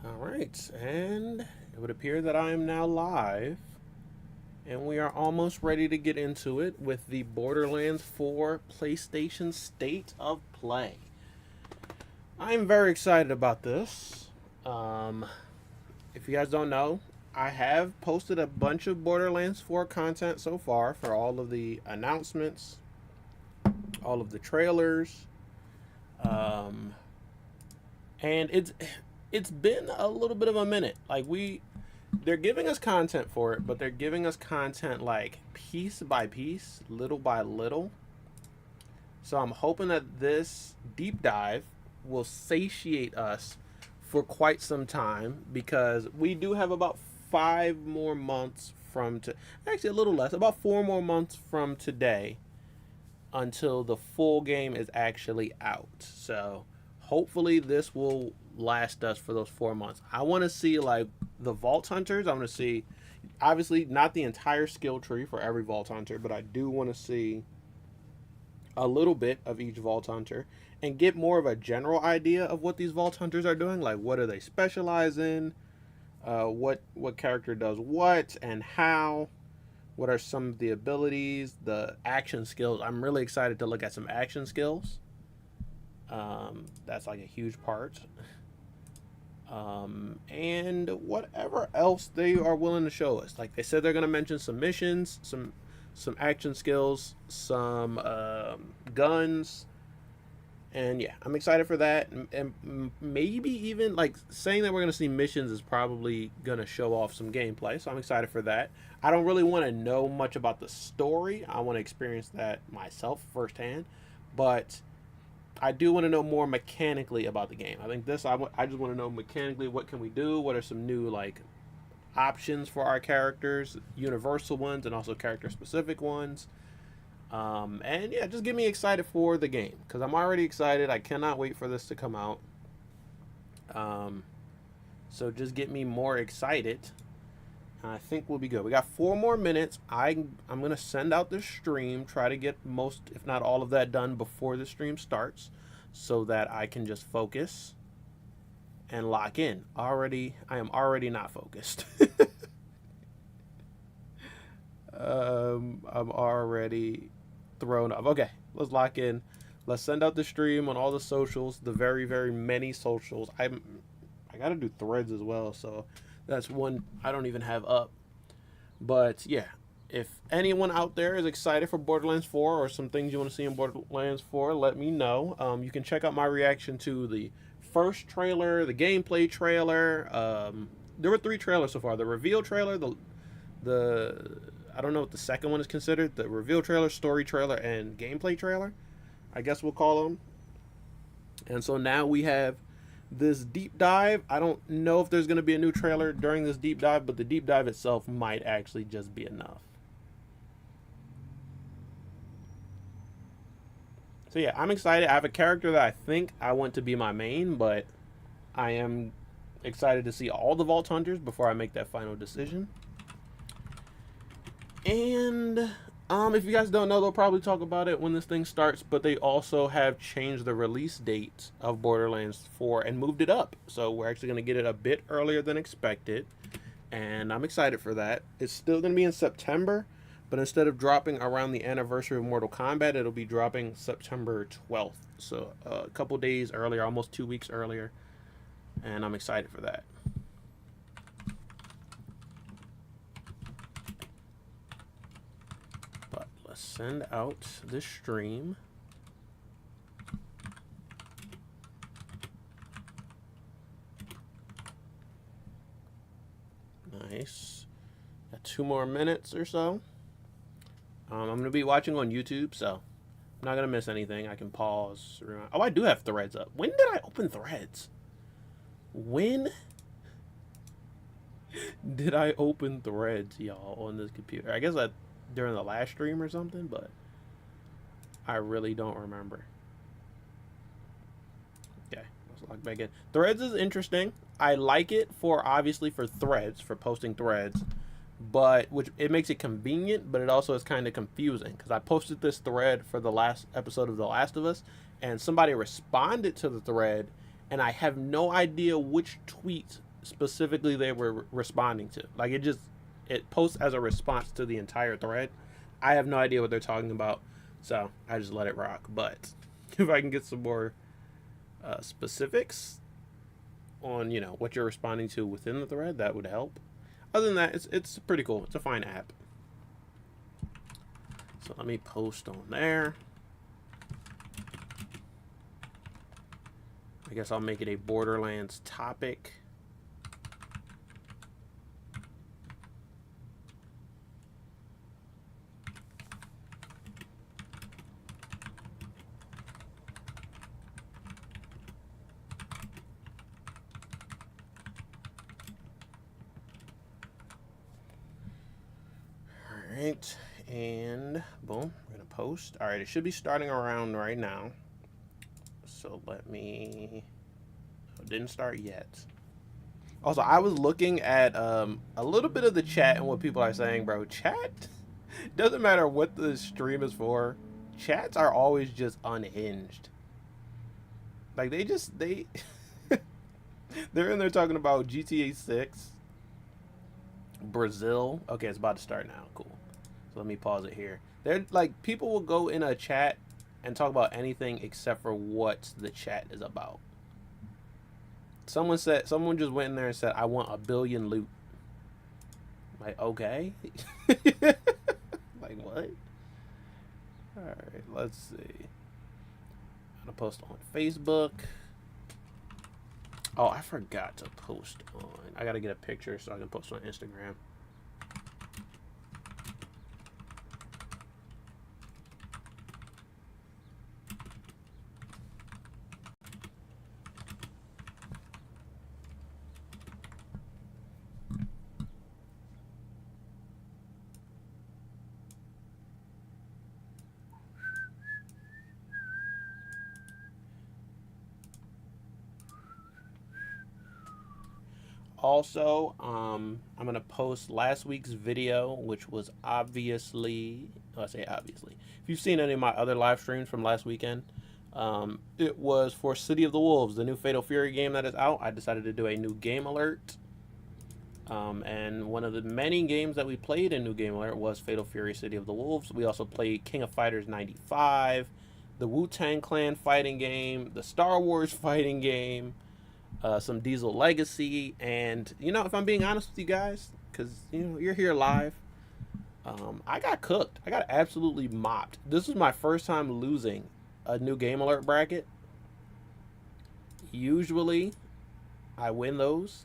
All right, and it would appear that I am now live, and we are almost ready to get into it with the Borderlands 4 PlayStation State of Play. I'm very excited about this. Um, if you guys don't know, I have posted a bunch of Borderlands 4 content so far for all of the announcements, all of the trailers, um, and it's been a little bit of a minute. They're giving us content for it, but they're giving us content like piece by piece, little by little. So I'm hoping that this deep dive will satiate us for quite some time because we do have about 5 more months actually a little less, about 4 more months from today until the full game is actually out. So hopefully this will last us for those 4 months. I want to see like the Vault Hunters. I want to see, obviously not the entire skill tree for every Vault Hunter, but I do want to see a little bit of each Vault Hunter and get more of a general idea of what these Vault Hunters are doing. Like, what do they specialize in? What character does what and how? What are some of the abilities, the action skills? I'm really excited to look at some action skills. That's like a huge part. And whatever else they are willing to show us. Like they said, they're gonna mention some missions, some action skills, some guns, and yeah, I'm excited for that. And maybe even like saying that we're gonna see missions is probably gonna show off some gameplay. So I'm excited for that. I don't really want to know much about the story. I want to experience that myself firsthand, but I do want to know more mechanically about the game. I think I just want to know mechanically what can we do, what are some new like options for our characters, universal ones and also character specific ones. And yeah, just get me excited for the game because I'm already excited. I cannot wait for this to come out. Um, so just get me more excited. And I think we'll be good. We got 4 more minutes. I'm gonna send out this stream. Try to get most, if not all, of that done before the stream starts, so that I can just focus and lock in. I am already not focused. I'm already thrown off. Okay, let's lock in. Let's send out the stream on all the socials, the very, very many socials. I gotta do threads as well, so that's one I don't even have up. But yeah, if anyone out there is excited for Borderlands 4 or some things you want to see in Borderlands 4, let me know. You can check out my reaction to the first trailer, the gameplay trailer. There were 3 trailers so far: the reveal trailer, the I don't know what the second one is considered, the reveal trailer, story trailer, and gameplay trailer, I guess we'll call them. And so now we have this deep dive. I don't know if there's going to be a new trailer during this deep dive, but the deep dive itself might actually just be enough. So yeah, I'm excited. I have a character that I think I want to be my main, but I am excited to see all the Vault Hunters before I make that final decision. And if you guys don't know, they'll probably talk about it when this thing starts, but they also have changed the release date of Borderlands 4 and moved it up. So we're actually going to get it a bit earlier than expected, and I'm excited for that. It's still going to be in September, but instead of dropping around the anniversary of Mortal Kombat, it'll be dropping September 12th. So a couple days earlier, almost 2 weeks earlier, and I'm excited for that. Send out this stream. Nice. Got 2 more minutes or so. I'm going to be watching on YouTube, so I'm not going to miss anything. I can pause. Oh, I do have threads up. When did I open threads? When did I open threads, y'all, on this computer? I guess during the last stream or something, but I really don't remember. Okay, let's log back in. Threads is interesting. I like it obviously for threads, for posting threads, but which it makes it convenient, but it also is kind of confusing because I posted this thread for the last episode of The Last of Us, and somebody responded to the thread, and I have no idea which tweet specifically they were responding to. Like it posts as a response to the entire thread. I have no idea what they're talking about, so I just let it rock. But if I can get some more specifics on what you're responding to within the thread, that would help. Other than that, it's pretty cool. It's a fine app. So let me post on there. I guess I'll make it a Borderlands topic. All right, and boom, we're gonna post. All right, it should be starting around right now. So let me. It didn't start yet. Also, I was looking at a little bit of the chat and what people are saying, bro. Chat doesn't matter what the stream is for. Chats are always just unhinged. Like they they're in there talking about GTA 6, Brazil. Okay, it's about to start now. Cool. So let me pause it here. They're like, people will go in a chat and talk about anything except for what the chat is about. Someone just went in there and said, I want 1 billion loot. Like, okay. Like, what? Alright, let's see. I'm gonna post on Facebook. Oh, I forgot to post on. I gotta get a picture so I can post on Instagram. Also, I'm gonna post last week's video, which was obviously, I say obviously, if you've seen any of my other live streams from last weekend, it was for City of the Wolves, the new Fatal Fury game that is out. I decided to do a new game alert, and one of the many games that we played in New Game Alert was Fatal Fury City of the Wolves. We also played King of Fighters 95, the Wu-Tang Clan fighting game, the Star Wars fighting game, some Diesel Legacy, and if I'm being honest with you guys, because you're here live, I got cooked. I got absolutely mopped. This was my first time losing a New Game Alert bracket. Usually I win those,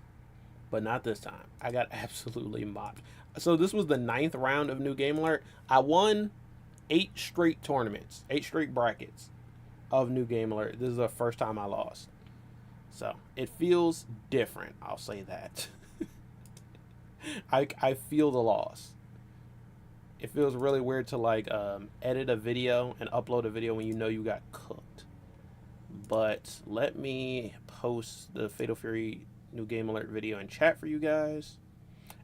but not this time. I got absolutely mopped. So this was the 9th round of New Game Alert. I won 8 straight tournaments, 8 straight brackets of New Game Alert. This is the first time I lost. So it feels different, I'll say that. I feel the loss. It feels really weird to like edit a video and upload a video when you got cooked. But let me post the Fatal Fury New Game Alert video in chat for you guys.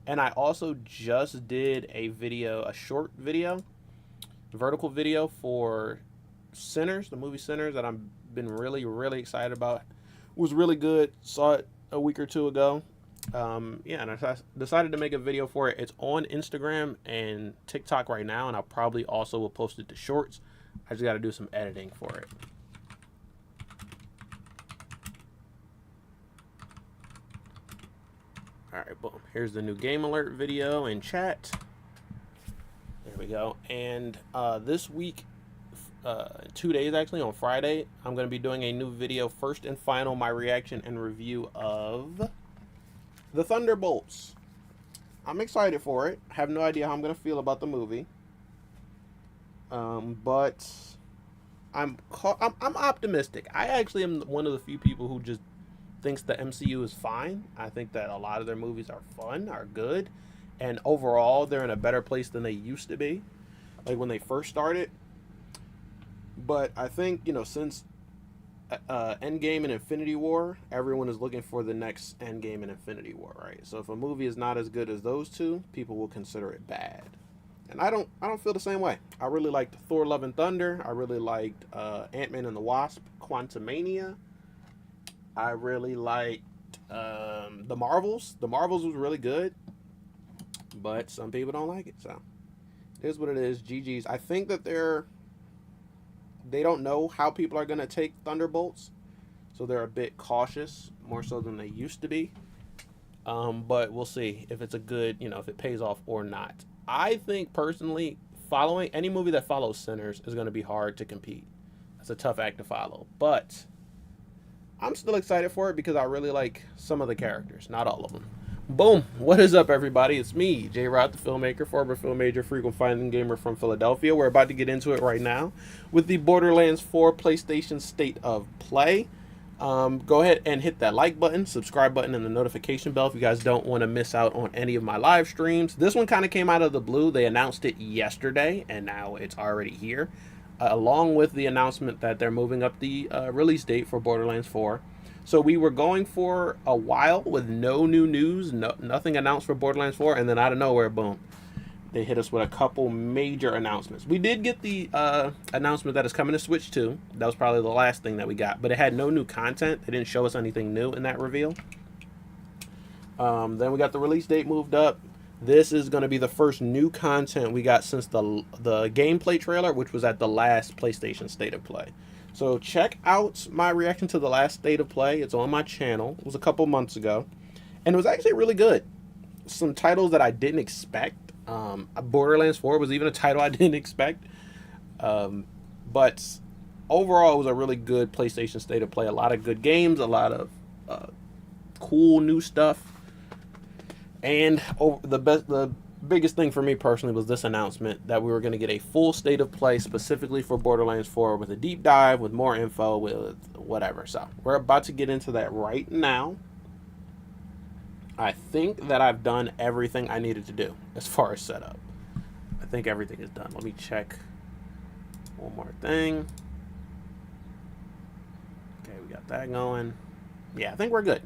And I also just did a video, a short video, vertical video for Sinners, the movie Sinners, that I've been really, really excited about. It was really good. Saw it a week or two ago. Yeah, and I decided to make a video for it. It's on Instagram and TikTok right now, and I probably also will post it to Shorts. I just got to do some editing for it. All right, boom. Here's the New Game Alert video in chat. There we go. And this week, 2 days actually, on Friday, I'm going to be doing a new video, first and final, my reaction and review of The Thunderbolts. I'm excited for it. I have no idea how I'm going to feel about the movie. But I'm optimistic. I actually am one of the few people who just thinks the MCU is fine. I think that a lot of their movies are fun, are good, and overall they're in a better place than they used to be, like when they first started. But I think, since Endgame and Infinity War, everyone is looking for the next Endgame and Infinity War, right? So if a movie is not as good as those two, people will consider it bad. And I don't feel the same way. I really liked Thor: Love and Thunder. I really liked Ant-Man and the Wasp: Quantumania. I really liked The Marvels was really good, but some people don't like it. So it is what it is. GG's. I think that they don't know how people are gonna take Thunderbolts, so they're a bit cautious, more so than they used to be. But we'll see if it's a good, if it pays off or not. I think personally, following any movie that follows Sinners is going to be hard to compete. That's a tough act to follow. But I'm still excited for it because I really like some of the characters, not all of them. Boom. What is up, everybody? It's me, J-Rod, the filmmaker, former film major, frequent fighting gamer from Philadelphia. We're about to get into it right now with the Borderlands 4 PlayStation State of Play. Go ahead and hit that like button, subscribe button, and the notification bell if you guys don't want to miss out on any of my live streams. This one kind of came out of the blue. They announced it yesterday, and now it's already here, along with the announcement that they're moving up the release date for Borderlands 4. So we were going for a while with no new news, nothing announced for Borderlands 4, and then out of nowhere, boom. They hit us with a couple major announcements. We did get the announcement that it's coming to Switch 2. That was probably the last thing that we got. But it had no new content. They didn't show us anything new in that reveal. Then we got the release date moved up. This is going to be the first new content we got since the gameplay trailer, which was at the last PlayStation State of Play. So check out my reaction to the last State of Play. It's on my channel. It was a couple months ago. And it was actually really good. Some titles that I didn't expect. Borderlands 4 was even a title I didn't expect. But overall, it was a really good PlayStation State of Play. A lot of good games, a lot of cool new stuff. And the biggest thing for me personally was this announcement that we were going to get a full State of Play specifically for Borderlands 4 with a deep dive, with more info, with whatever. So we're about to get into that right now. I think that I've done everything I needed to do as far as setup. I think everything is done. Let me check one more thing. Okay, we got that going. Yeah, I think we're good.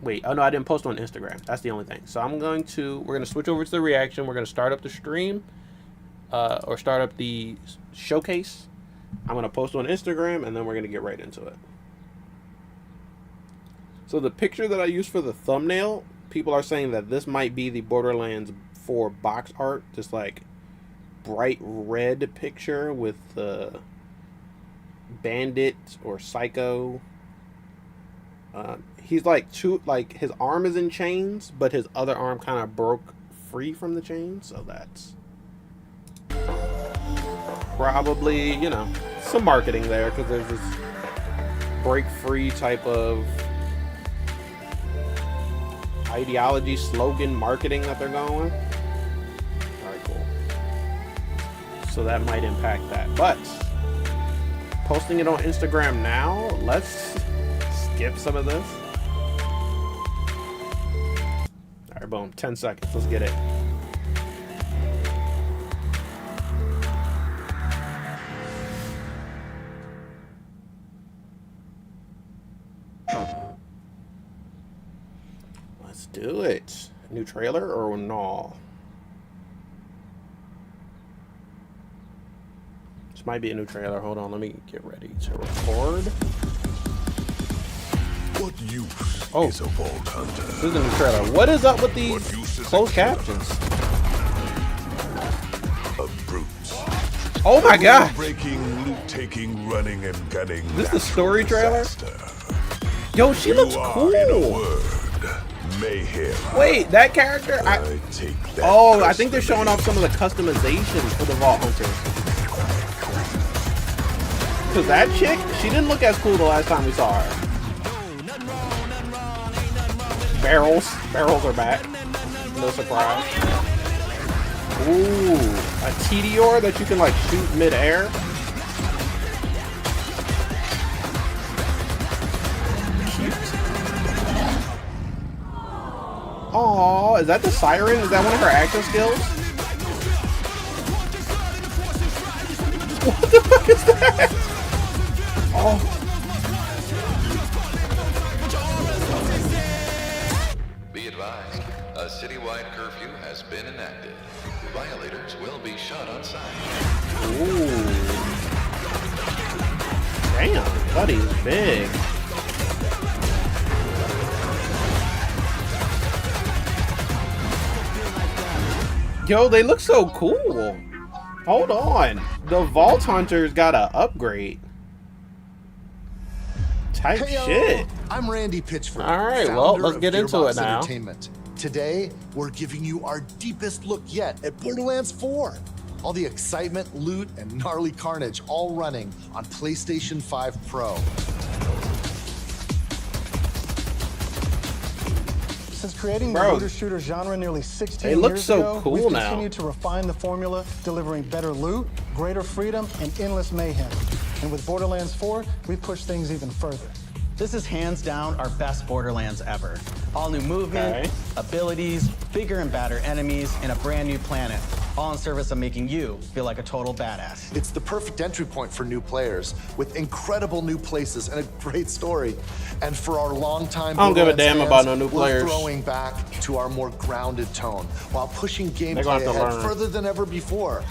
Wait, oh no, I didn't post on Instagram. That's the only thing. So we're going to switch over to the reaction. We're going to start up the stream or start up the showcase. I'm going to post on Instagram and then we're going to get right into it. So the picture that I used for the thumbnail, people are saying that this might be the Borderlands 4 box art. Just like bright red picture with the bandit or psycho. He's like his arm is in chains, but his other arm kind of broke free from the chains. So that's probably, some marketing there because there's this break free type of ideology, slogan, marketing that they're going with. Alright, cool. So that might impact that. But posting it on Instagram now, let's skip some of this. Alright, boom. 10 seconds. Let's get it. Do it. New trailer or no? This might be a new trailer. Hold on, let me get ready to record. What use is a vault hunter? This is a new trailer. What is up with these closed captions? Of brutes. Oh my god! Breaking, loot taking, running and gunning. This is the story trailer? Yo, she looks cool. Mayhem. Wait, that character? I think they're showing off some of the customization for the Vault Hunter. Because that chick, she didn't look as cool the last time we saw her. Barrels are back. No surprise. Ooh, a Tedior that you can like shoot mid-air. Oh, is that the siren? Is that one of her action skills? What the fuck is that? Oh. Be advised, a citywide curfew has been enacted. Violators will be shot on sight. Ooh. Damn, buddy's big. Yo, they look so cool. Hold on. The Vault Hunter's got an upgrade. Type Hey-o, shit. I'm Randy Pitchford. All right, well, founder let's of get into Gearbox it now. Entertainment. Today, we're giving you our deepest look yet at Borderlands 4. All the excitement, loot, and gnarly carnage all running on PlayStation 5 Pro. Since creating the Bro, looter-shooter genre nearly 16 they look years so ago, cool we've now. continued to refine the formula, delivering better loot, greater freedom, and endless mayhem. And with Borderlands 4, we've pushed things even further. This is hands down our best Borderlands ever. All new movement, abilities, bigger and badder enemies, and a brand new planet. All in service of making you feel like a total badass. It's the perfect entry point for new players, with incredible new places and a great story. And for our longtime I don't give a Borderlands damn about fans, no new we're players. throwing back to our more grounded tone, while pushing gonna gameplay have to ahead learn. further than ever before.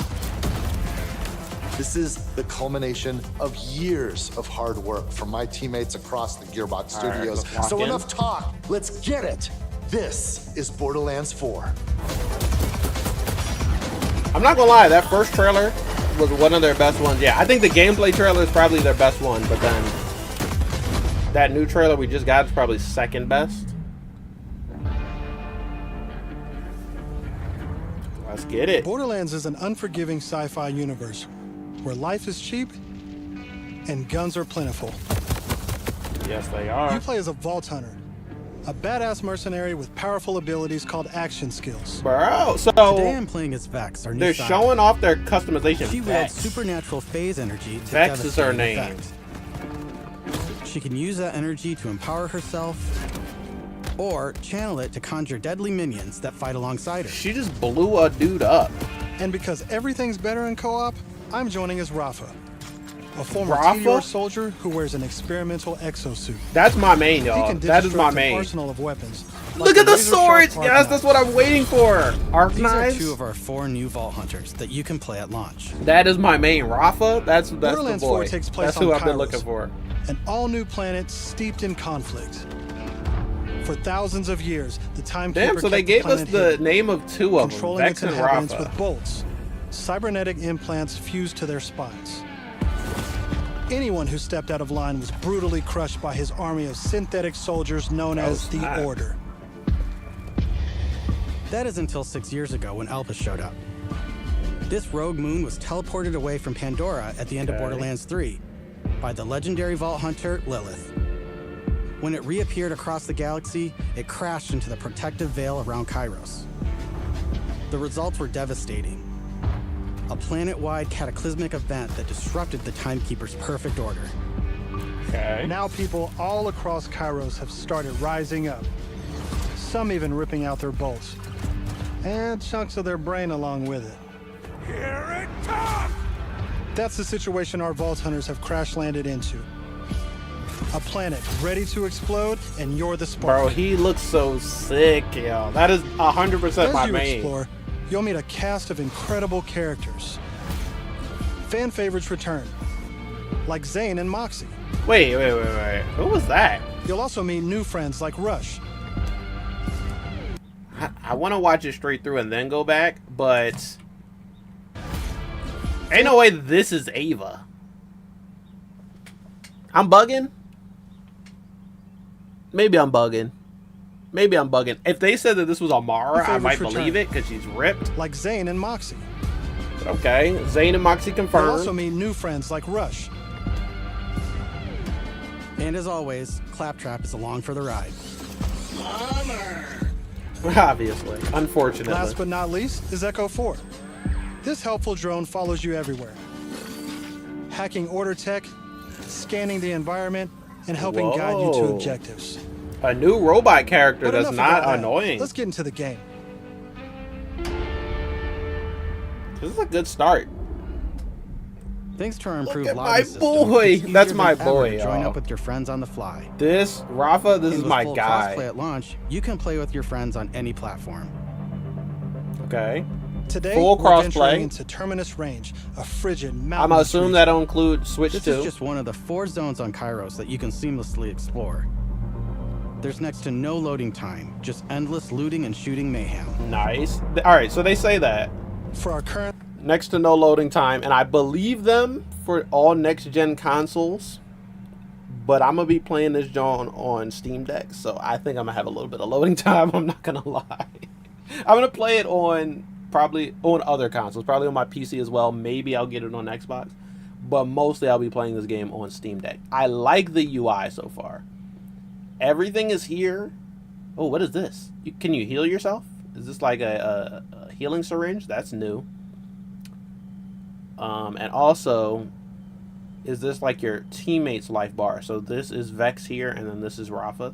This is the culmination of years of hard work from my teammates across the Gearbox All right, Studios. let's lock So in. enough talk, let's get it. This is Borderlands 4. I'm not gonna lie, that first trailer was one of their best ones. Yeah, I think the gameplay trailer is probably their best one, but then that new trailer we just got is probably second best. Let's get it. Borderlands is an unforgiving sci-fi universe where life is cheap and guns are plentiful. Yes, they are. You play as a Vault Hunter, a badass mercenary with powerful abilities called action skills. Bro, so Today I'm playing as Vex, our new they're scion. showing off their customization. She wields Vex. supernatural phase energy to Vex is her devastating name. effect. She can use that energy to empower herself, or channel it to conjure deadly minions that fight alongside her. She just blew a dude up. And because everything's better in co-op, I'm joining as Rafa, a former Rafa? TLOU soldier who wears an experimental exosuit. That's my main, He y'all. can That is my deconstruct an main. arsenal of weapons. Look like at the laser-sharp swords! arc Yes, that's knives. what I'm waiting for. Arc These are knives. 2 of our 4 new Vault Hunters that you can play at launch. That is my main. Rafa, that's the Borderlands boy. 4 takes place That's who on I've been Kairos. looking for. An all-new planet steeped in conflict. For thousands of years, the Timekeeper Damn, so they kept the gave us planet the hidden, name of 2 of them, controlling Vex its and inhabitants Rafa. with bolts, cybernetic implants fused to their spines. Anyone who stepped out of line was brutally crushed by his army of synthetic soldiers known as the snap. Order. That is until 6 years ago when Elpis showed up. This rogue moon was teleported away from Pandora at the end of Okay. Borderlands 3 by the legendary Vault Hunter Lilith. When it reappeared across the galaxy, it crashed into the protective veil around Kairos. The results were devastating. A planet-wide cataclysmic event that disrupted the Timekeeper's perfect order. Okay. Now people all across Kairos have started rising up, some even ripping out their bolts, and chunks of their brain along with it. Here it comes! That's the situation our Vault Hunters have crash-landed into. A planet ready to explode, and you're the spark. Bro, he looks so sick, yo. That is 100% As my you main. explore, you'll meet a cast of incredible characters. Fan favorites return, like Zane and Moxie. Wait. Who was that? You'll also meet new friends like Rush. I want to watch it straight through and then go back, but ain't no way this is Ava. I'm bugging. Maybe I'm bugging. If they said that this was Amara, I might Favorites believe return. it because she's ripped. Like Zane and Moxie. But okay, Zane and Moxie You'll confirmed. also meet new friends like Rush. And as always, Claptrap is along for the ride. Obviously, unfortunately. Last but not least is Echo 4. This helpful drone follows you everywhere, hacking order tech, scanning the environment, and helping guide you to Whoa. objectives. A new robot character But that's enough not about that. annoying. Let's get into the game. This is a good start. Thanks to our improved at lobby my system, boy. it's easier That's than my ever boy, to join y'all. up with your friends on the fly. This Rafa, this And is with my full guy. crossplay at launch, you can play with your friends on any platform. Okay. Today, Full we're venturing crossplay. into Terminus Range, a frigid I'm mountain. gonna assume that'll include Switch This 2. is just one of the 4 zones on Kairos that you can seamlessly explore. There's next to no loading time, just endless looting and shooting mayhem. Nice. All right, so they say that. For our current Next to no loading time, and I believe them for all next-gen consoles. But I'm going to be playing this John on Steam Deck, so I think I'm going to have a little bit of loading time, I'm not going to lie. I'm going to play it on, probably, on other consoles, probably on my PC as well. Maybe I'll get it on Xbox. But mostly I'll be playing this game on Steam Deck. I like the UI so far. Everything is here. Oh, what is this? Can you heal yourself? Is this like a healing syringe? That's new. And also, is this like your teammate's life bar? So this is Vex here, and then this is Rafa.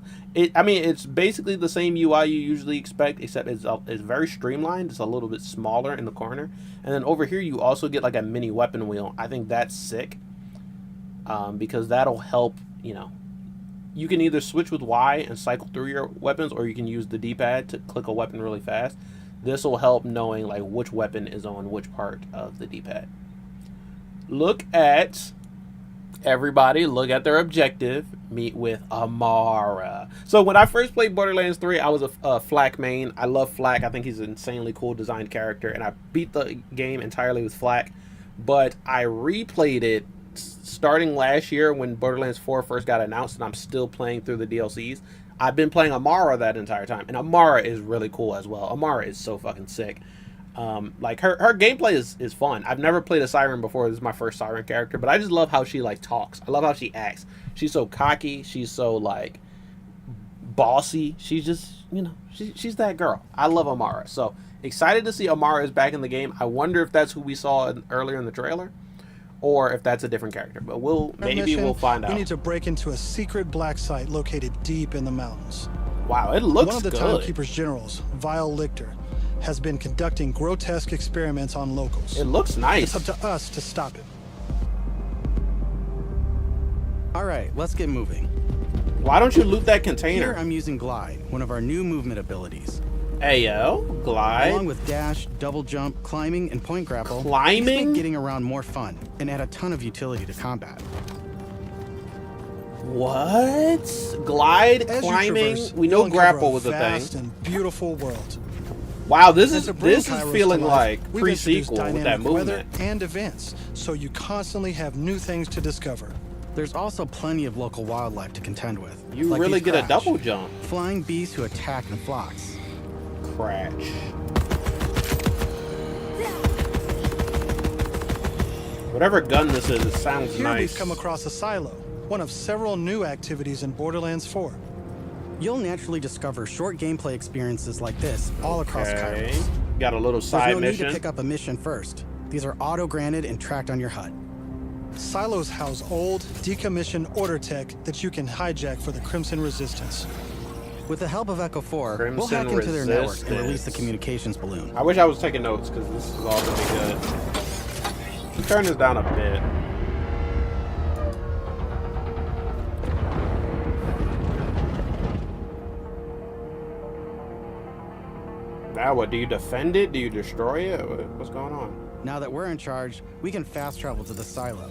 I mean, it's basically the same UI you usually expect, except it's very streamlined. It's a little bit smaller in the corner. And then over here, you also get like a mini weapon wheel. I think that's sick, because that'll help, you know. You can either switch with Y and cycle through your weapons, or you can use the D-pad to click a weapon really fast. This will help knowing like which weapon is on which part of the D-pad. Look at everybody. Look at their objective. Meet with Amara. So when I first played Borderlands 3, I was a Flak main. I love Flak. I think he's an insanely cool designed character, and I beat the game entirely with Flak. But I replayed it starting last year when Borderlands 4 first got announced, and I'm still playing through the DLCs. I've been playing Amara that entire time, and Amara is really cool as well. Amara is so fucking sick. Like her gameplay is fun. I've never played a Siren before. This is my first Siren character, but I just love how she like talks. I love how she acts. She's so cocky. She's so like bossy. She's just, you know, she's that girl. I love Amara. So excited to see Amara is back in the game. I wonder if that's who we saw earlier in the trailer, or if that's a different character. But we'll find out. We need to break into a secret black site located deep in the mountains. Wow, it looks good. One of the Timekeeper's generals, Vile Lichter, has been conducting grotesque experiments on locals. It looks nice. It's up to us to stop it. All right, let's get moving. Why don't you loot that container? Here I'm using Glide, one of our new movement abilities. Ayo, Glide. Along with dash, double jump, climbing, and point grapple, Climbing? these make getting around more fun and add a ton of utility to combat. What? Glide, As you climbing? traverse, We you'll know uncover grapple a was a vast thing. and beautiful world. Wow, this And is to bring this is Kairos feeling to life, like we've introduced pre-sequel with that dynamic weather movement. and events, so you constantly have new things to discover. There's also plenty of local wildlife to contend with. You like really these get a crash, double jump. flying beasts who attack in flocks. Crash. Whatever gun this is, it sounds Here nice. we've come across a silo, one of several new activities in Borderlands 4. You'll naturally discover short gameplay experiences like this all across Okay. Kairos. Got a little There's side no mission. need to pick up a mission first. These are auto-granted and tracked on your HUD. Silos house old, decommissioned order tech that you can hijack for the Crimson Resistance. With the help of Echo 4, we'll Crimson hack into their network and release the Resistance. communications balloon. I wish I was taking notes because this is all gonna be good. Turn this down a bit. Now what? Do you defend it? Do you destroy it? What's going on? Now that we're in charge, we can fast travel to the silo.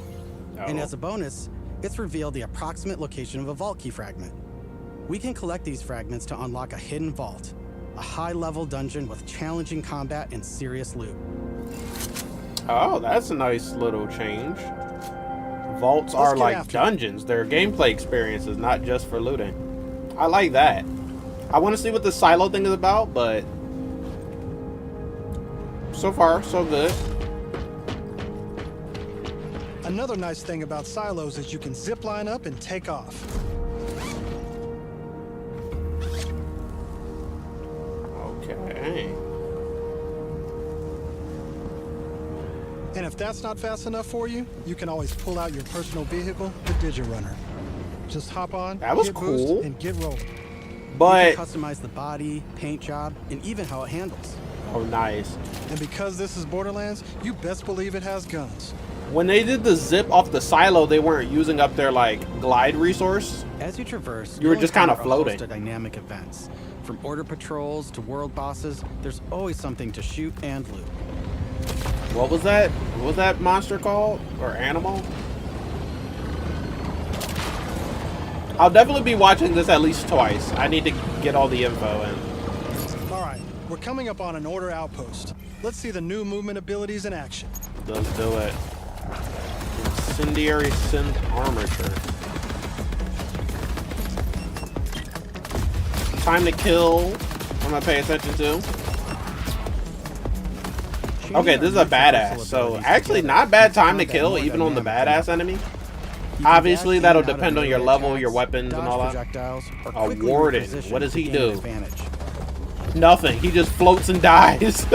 And Oh. as a bonus, it's revealed the approximate location of a vault key fragment. We can collect these fragments to unlock a hidden vault, a high-level dungeon with challenging combat and serious loot. Oh, that's a nice little change. Vaults Let's are get like after it. dungeons. They're gameplay experiences, not just for looting. I like that. I want to see what the silo thing is about, but so far, so good. Another nice thing about silos is you can zip line up and take off. Okay. And if that's not fast enough for you, you can always pull out your personal vehicle, the Digirunner. Just hop on, That was hit cool. boost, and get rolling. But You can customize the body, paint job, and even how it handles. oh, nice. And because this is Borderlands, you best believe it has guns. When they did the zip off the silo, they weren't using up their like glide resource. As you traverse, You were you'll just kinda encounter a host floating. of dynamic events. From order patrols to world bosses, there's always something to shoot and loot. What was that? What was that monster called? Or animal? I'll definitely be watching this at least twice. I need to get all the info in. All right, we're coming up on an order outpost. Let's see the new movement abilities in action. Let's do it. Incendiary synth armature. Time to kill. I'm gonna pay attention to. Okay, this is a badass. So actually not bad time to kill, even on the badass enemy. Obviously, that'll depend on your level, your weapons, and all that. Awarded. What does he do? Nothing. He just floats and dies.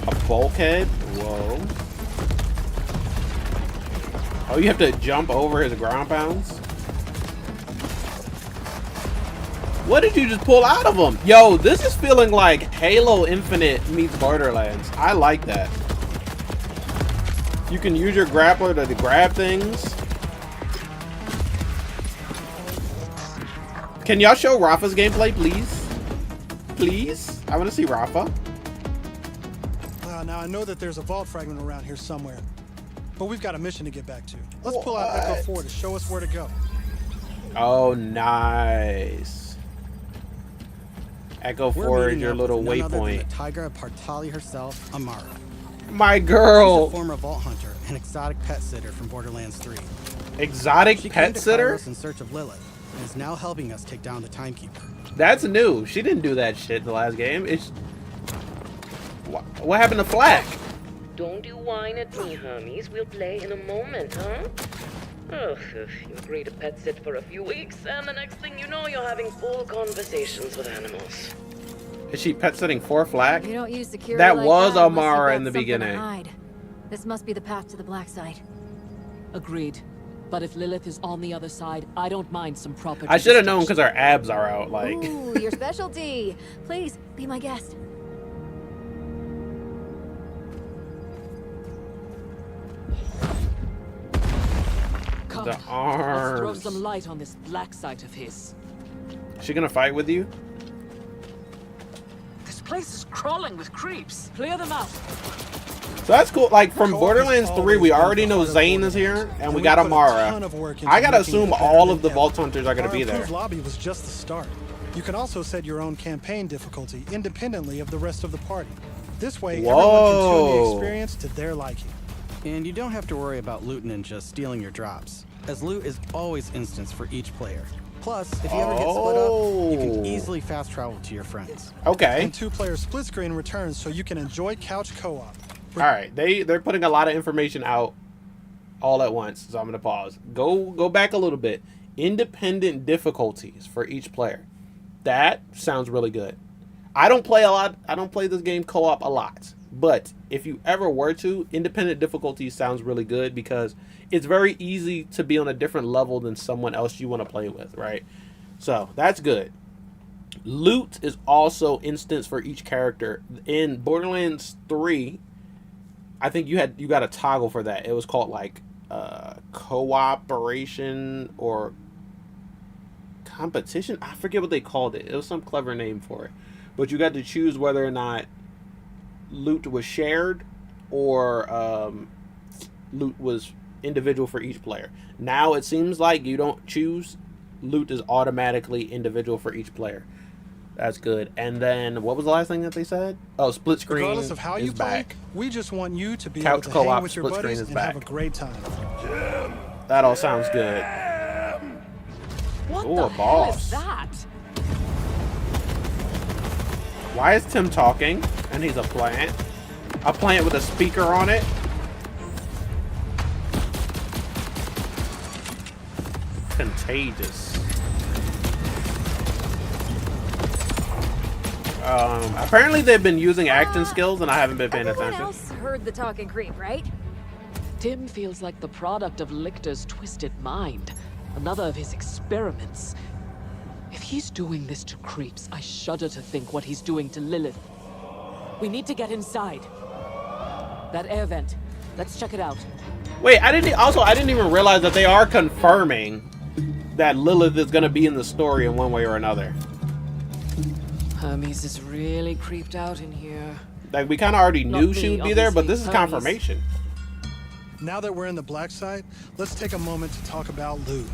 A bulkhead? Whoa. Oh, you have to jump over his ground pounds? What did you just pull out of him? Yo, this is feeling like Halo Infinite meets Borderlands. I like that. You can use your grappler to grab things. Can y'all show Rafa's gameplay, please? Please? I want to see Rafa. Now I know that there's a vault fragment around here somewhere, but we've got a mission to get back to. Let's pull out Echo 4 to show us where to go. Oh, nice. Echo 4 is your little waypoint. Tigra Partali herself, Amara. My girl. She's a former vault hunter and exotic pet sitter from Borderlands 3. Exotic she pet sitter? In search of Lilith and is now helping us take down the Timekeeper. That's new. She didn't do that shit in the last game. What happened to Flack? Don't you whine at me, homies. We'll play in a moment, huh? Oh, you agree to pet sit for a few weeks, and the next thing you know, you're having full conversations with animals. Is she pet sitting for Flack? You don't use security That like was that Amara in the unless you've got something beginning. to hide. This must be the path to the black side. Agreed. But if Lilith is on the other side, I don't mind some proper. I should have known because her abs are out. Like. Ooh, your specialty. Please be my guest. Come, The arms. let's throw some light on this black site of his. Is she gonna fight with you? This place is crawling with creeps. Clear them out. So that's cool. Like from Borderlands 3, we already know Zane is here, and we got Amara. I gotta assume all of the Vault Hunters are gonna be there. Our lobby was just the start. You can also set your own campaign difficulty independently of the rest of the party. This way, everyone can tune the experience to their liking. And you don't have to worry about loot ninjas stealing your drops, as loot is always instanced for each player. Plus, if you ever get split up, you can easily fast travel to your friends. Okay. And 2-player split screen returns so you can enjoy couch co-op. All right, they're putting a lot of information out all at once, so I'm gonna pause. Go back a little bit. Independent difficulties for each player. That sounds really good. I don't play a lot. I don't play this game co-op a lot. But if you ever were to, independent difficulty sounds really good because it's very easy to be on a different level than someone else you want to play with, right? So that's good. Loot is also instanced for each character. In Borderlands 3, I think you got a toggle for that. It was called like cooperation or competition. I forget what they called it. It was some clever name for it. But you got to choose whether or not loot was shared or loot was individual for each player. Now it seems like you don't choose. Loot is automatically individual for each player. That's good. And then what was the last thing that they said? Oh, split screen. Regardless of how you play, back. we just want you to be Couch able to co-op, hang with your split screen buddies is and back. have a great time. That all sounds good. What Ooh, the a hell boss. is that? Why is Tim talking? And he's a plant. A plant with a speaker on it. Contagious. Apparently they've been using acting skills and I haven't been paying Everyone attention. else heard the talking creep, right? Tim feels like the product of Lichter's twisted mind. Another of his experiments. If he's doing this to creeps, I shudder to think what he's doing to Lilith. We need to get inside. That air vent. Let's check it out. Wait, I didn't even realize that they are confirming that Lilith is gonna be in the story in one way or another. Hermes is really creeped out in here. Like we kinda already knew Not she me, would be there, but obviously, this is Hermes. confirmation. Now that we're in the black site, let's take a moment to talk about loot.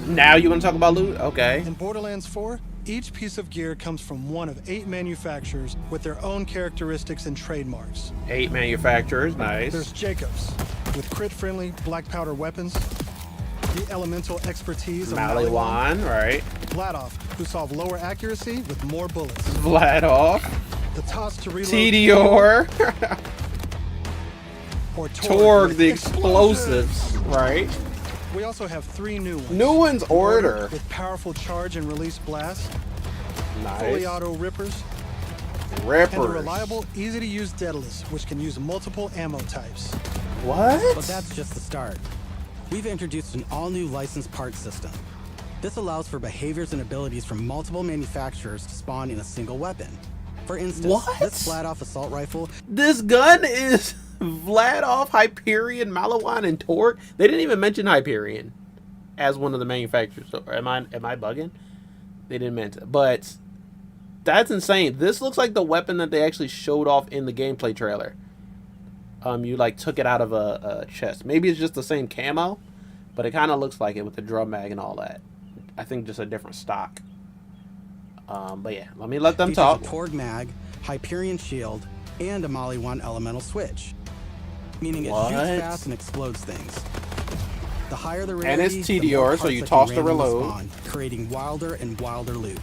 Now you want to talk about loot? Okay. In Borderlands 4, each piece of gear comes from one of 8 manufacturers with their own characteristics and trademarks. 8 manufacturers, nice. There's Jacobs, with crit-friendly black powder weapons. The elemental expertise of Maliwan, right. Vladoff, who solve lower accuracy with more bullets. Vladoff. The toss to reload. Tedior. Or Torg, the explosives, right. We also have 3 new ones. New ones order. With powerful charge and release blasts. Nice. Fully auto rippers. Rippers. And a reliable, easy-to-use Daedalus, which can use multiple ammo types. What? But that's just the start. We've introduced an all-new licensed parts system. This allows for behaviors and abilities from multiple manufacturers to spawn in a single weapon. For instance, this Vladoff assault rifle. This gun is Vladoff, Hyperion, Maliwan, and Torg. They didn't even mention Hyperion as one of the manufacturers. So am I bugging? They didn't mention it. But that's insane. This looks like the weapon that they actually showed off in the gameplay trailer. You like took it out of a chest. Maybe it's just the same camo, but it kind of looks like it with the drum mag and all that. I think just a different stock. But yeah, let me let them talk. A Torg mag, Hyperion shield, and a Maliwan elemental switch, meaning it shoots fast and explodes things. The higher the rarity, and it's Tedior, so you toss the reload, spawn, creating wilder and wilder loot.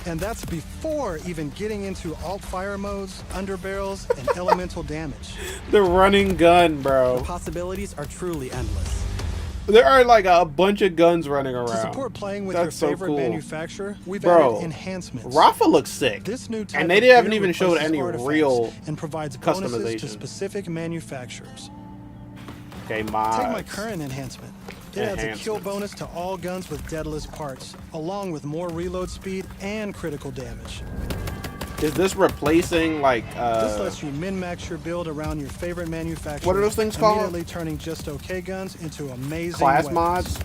And that's before even getting into alt-fire modes, underbarrels, and elemental damage. The running gun, bro. The possibilities are truly endless. There are like a bunch of guns running around. To support playing with your favorite manufacturer, we've added enhancements. Rafa looks sick. This new type and they haven't even showed any real and provides bonuses to customization. Specific manufacturers. Okay, mods. Take my current enhancement. It adds a kill bonus to all guns with Daedalus parts, along with more reload speed and critical damage. Is this replacing like this lets you min-max your build around your favorite manufacturer. What are those things called? Immediately turning just okay guns into amazing class weapons. mods?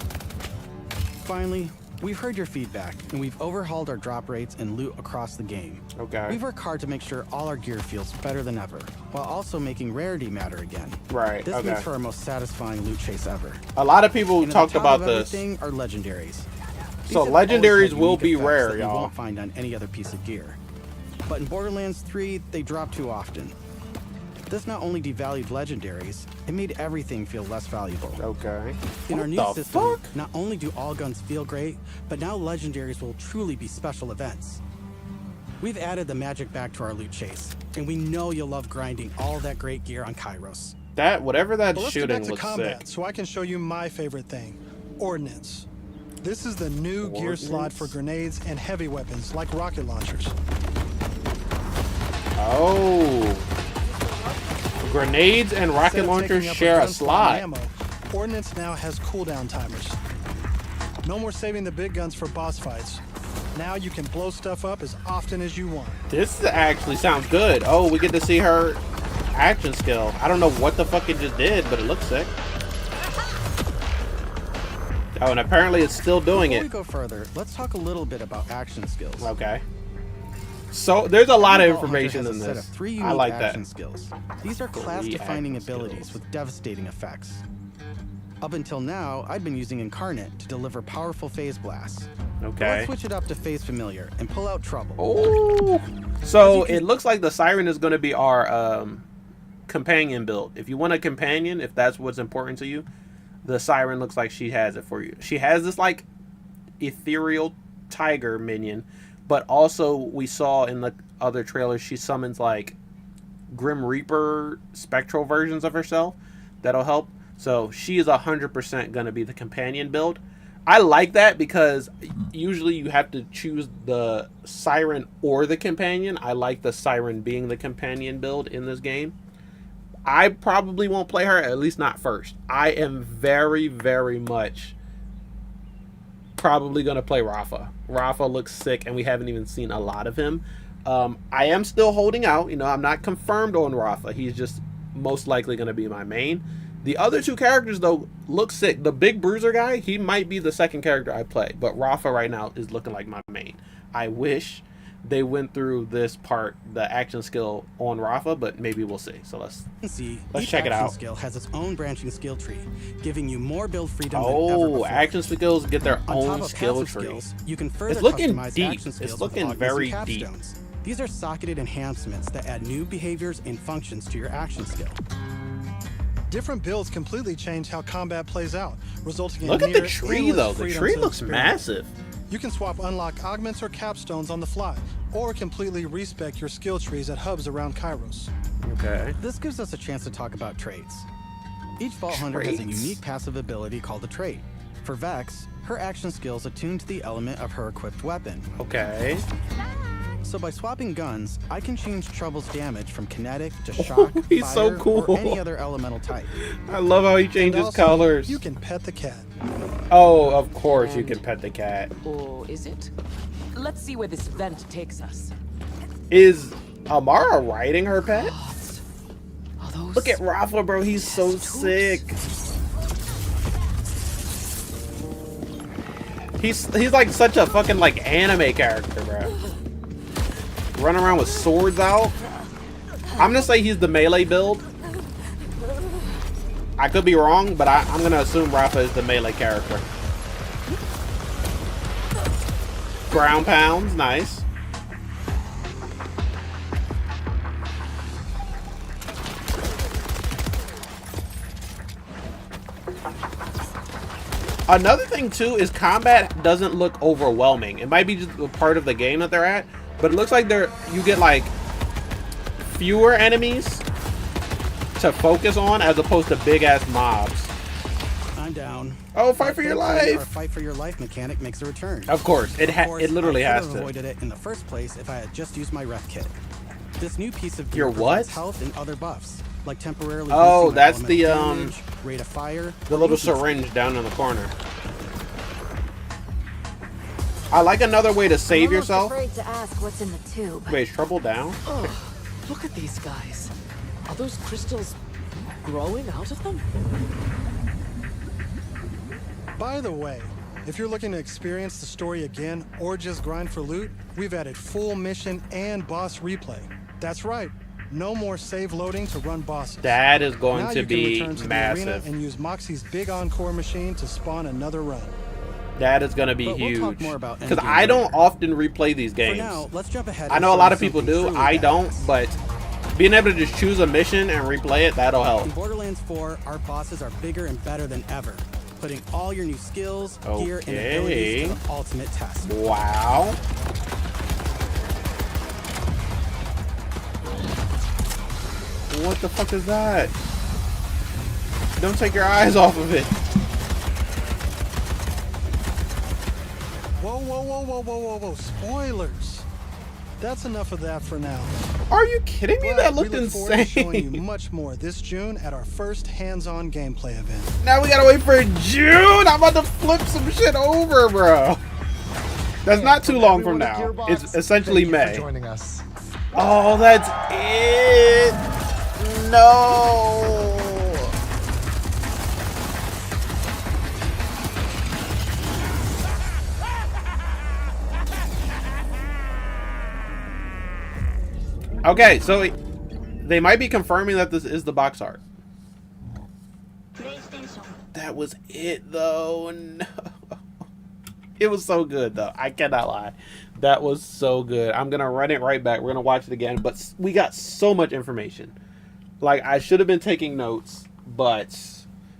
Finally, we've heard your feedback, and we've overhauled our drop rates and loot across the game. Okay. We've worked hard to make sure all our gear feels better than ever, while also making rarity matter again. Right. This makes for our most satisfying loot chase ever. A lot of people and talked about this. Everything are legendaries. So legendaries will be rare, y'all. You won't find on any other piece of gear. But in Borderlands 3, they drop too often. This not only devalued legendaries, it made everything feel less valuable. Okay. In our new system, not only do all guns feel great, but now legendaries will truly be special events. We've added the magic back to our loot chase, and we know you'll love grinding all that great gear on Kairos. That, whatever that let's shooting get back to looks combat, sick. so I can show you my favorite thing, Ordnance. This is the new gear slot for grenades and heavy weapons like rocket launchers. Oh. Grenades and rocket launchers share a slot. Ammo, Ordnance now has cooldown timers. No more saving the big guns for boss fights. Now you can blow stuff up as often as you want. This actually sounds good. Oh, we get to see her action skill. I don't know what the fuck it just did, but it looks sick. Oh, and apparently it's still doing it. Before we go further, let's talk a little bit about action skills. Okay. So there's a lot of information in this. I like that. Skills. These are class-defining abilities with devastating effects. Up until now, I'd been using Incarnate to deliver powerful phase blasts. Okay. But let's switch it up to Phase Familiar and pull out Trouble. Oh. So it looks like the Siren is going to be our companion build. If you want a companion, if that's what's important to you, the Siren looks like she has it for you. She has this like ethereal tiger minion, but also we saw in the other trailers she summons like Grim Reaper spectral versions of herself that'll help. So she is 100% going to be the companion build. I like that because usually you have to choose the Siren or the companion. I like the Siren being the companion build in this game. I probably won't play her, at least not first. I am very, very much probably going to play Rafa. Rafa looks sick, and we haven't even seen a lot of him. I am still holding out. You know, I'm not confirmed on Rafa. He's just most likely going to be my main. The other two characters, though, look sick. The big bruiser guy, he might be the second character I play, but Rafa right now is looking like my main. I wish they went through this part, the action skill on Rafa, but maybe we'll see. So let's each check it action out. skill has its own branching skill tree, giving you more build freedom than ever Oh, before. action skills get their On top own of skill passive tree. skills, you can further It's looking customize deep. action skills It's with looking augments very and deep. capstones. These are socketed enhancements that add new behaviors and functions to your action skill. Different builds completely change how combat plays out, resulting in Look at the near tree, endless though. The freedom tree to looks experiment. massive. You can swap unlock augments or capstones on the fly, or completely respec your skill trees at hubs around Kairos. Okay. This gives us a chance to talk about traits. Each Vault Hunter has a Traits. unique passive ability called a trait. For Vex, her action skills attune to the element of her equipped weapon. Okay. So by swapping guns, I can change Trouble's damage from kinetic to shock, He's fire, so cool. or any other elemental type. I love how he And changes also, colors. You can pet the cat. Oh, of course you can pet the cat. Or is it? Let's see where this vent takes us. Is Amara riding her pet? Are those Look at Rafa, bro. He's so test tubes? sick. He's like such a fucking like anime character, bro. Running around with swords out. I'm gonna say he's the melee build. I could be wrong, but I'm gonna assume Rafa is the melee character. Ground pounds, nice. Another thing too is combat doesn't look overwhelming. It might be just a part of the game that they're at, but it looks like you get like fewer enemies to focus on as opposed to big ass mobs. I'm down. Oh, fight for your Our life! fight for your life mechanic makes a return. Of course, it literally I could has have to. avoided it in the first place if I had just used my ref kit. This new piece of gear Your provides what? health and other buffs, like temporarily Oh, boosting my that's elemental the, damage, rate of fire, The or little weakness. syringe down in the corner. I like another way to save I'm almost yourself. afraid to ask what's in the tube. Wait, is Trouble down? Oh, look at these guys. Are those crystals growing out of them? By the way, if you're looking to experience the story again or just grind for loot, we've added full mission and boss replay. That's right, no more save loading to run bosses. That is going Now to you can be return to the arena massive. and use Moxie's big encore machine to spawn another run. That is going to be But we'll huge. talk more about Because endgame I don't later. often replay these For games. now, let's jump ahead. I and know a show lot you of people something do. truly I don't, badass. but being able to just choose a mission and replay it, that'll help. In Borderlands 4, our bosses are bigger and better than ever, putting all your new skills, gear, and abilities to the ultimate test. Wow. What the fuck is that? Don't take your eyes off of it. Whoa, whoa, whoa, whoa, whoa, whoa, whoa, spoilers. That's enough of that for now. Are you kidding me? But That looked we look forward to showing you insane. much more this June at our first hands-on gameplay event. Now we gotta wait for June. I'm about to flip some shit over, bro. That's not too long from now. It's essentially Thank you May. for joining us. Oh, that's it. No. Okay, so they might be confirming that this is the box art. That was it, though. No. It was so good, though. I cannot lie. That was so good. I'm going to run it right back. We're going to watch it again. But we got so much information. Like, I should have been taking notes, but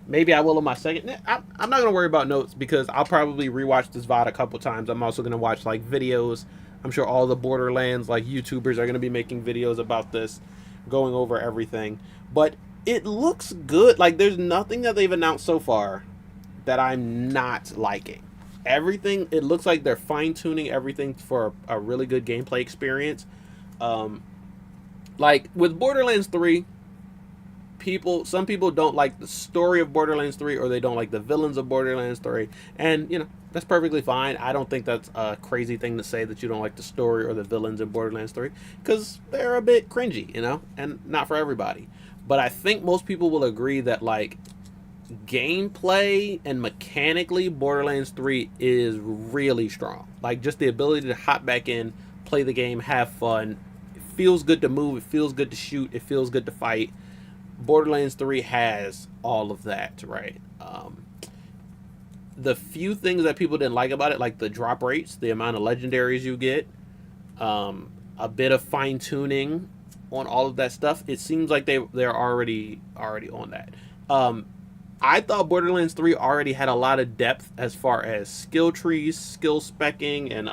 maybe I will on my second. I'm not going to worry about notes because I'll probably rewatch this VOD a couple times. I'm also going to watch, like, videos. I'm sure all the Borderlands, like, YouTubers are going to be making videos about this, going over everything. But it looks good. Like, there's nothing that they've announced so far that I'm not liking. Everything, it looks like they're fine-tuning everything for a really good gameplay experience. Like, with Borderlands 3, some people don't like the story of Borderlands 3, or they don't like the villains of Borderlands 3. And, you know, that's perfectly fine. I don't think that's a crazy thing to say that you don't like the story or the villains in Borderlands 3, because they're a bit cringy, you know, and not for everybody. But I think most people will agree that, like, gameplay and mechanically, Borderlands 3 is really strong. Like, just the ability to hop back in, play the game, have fun. It feels good to move. It feels good to shoot. It feels good to fight. Borderlands 3 has all of that, right? The few things that people didn't like about it, like the drop rates, the amount of legendaries you get, a bit of fine tuning on all of that stuff. It seems like they're already on that. I thought Borderlands 3 already had a lot of depth as far as skill trees, skill specking, and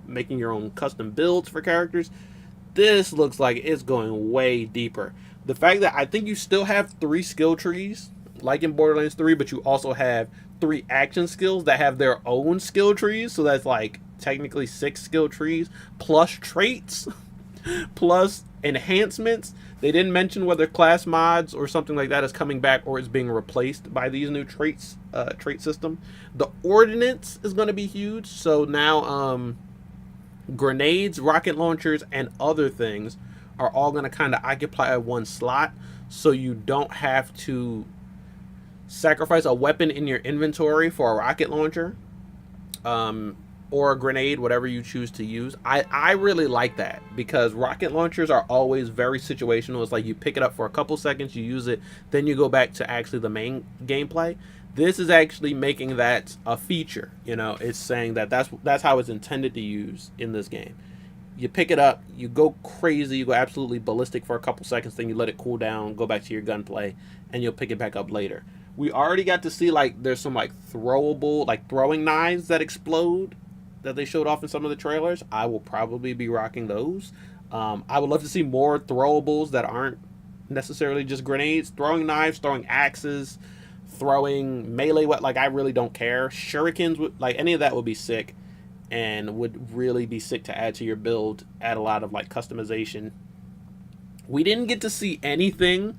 making your own custom builds for characters. This looks like it's going way deeper. The fact that I think you still have 3 skill trees, like in Borderlands 3, but you also have 3 action skills that have their own skill trees. So that's like technically 6 skill trees, plus traits, plus enhancements. They didn't mention whether class mods or something like that is coming back or is being replaced by these new traits, trait system. The ordnance is going to be huge. So now grenades, rocket launchers, and other things are all going to kind of occupy one slot. So you don't have to sacrifice a weapon in your inventory for a rocket launcher or a grenade, whatever you choose to use. I really like that, because rocket launchers are always very situational. It's like you pick it up for a couple seconds, you use it, then you go back to actually the main gameplay. This is actually making that a feature. It's saying that that's how it's intended to use in this game. You pick it up, you go crazy, you go absolutely ballistic for a couple seconds, then you let it cool down, go back to your gunplay, and you'll pick it back up later. We already got to see, like, there's some, like, throwable, like, throwing knives that explode that they showed off in some of the trailers. I will probably be rocking those. I would love to see more throwables that aren't necessarily just grenades. Throwing knives, throwing axes, throwing melee, like, I really don't care. Shurikens, like, any of that would be sick, and would really be sick to add to your build, add a lot of, like, customization. We didn't get to see anything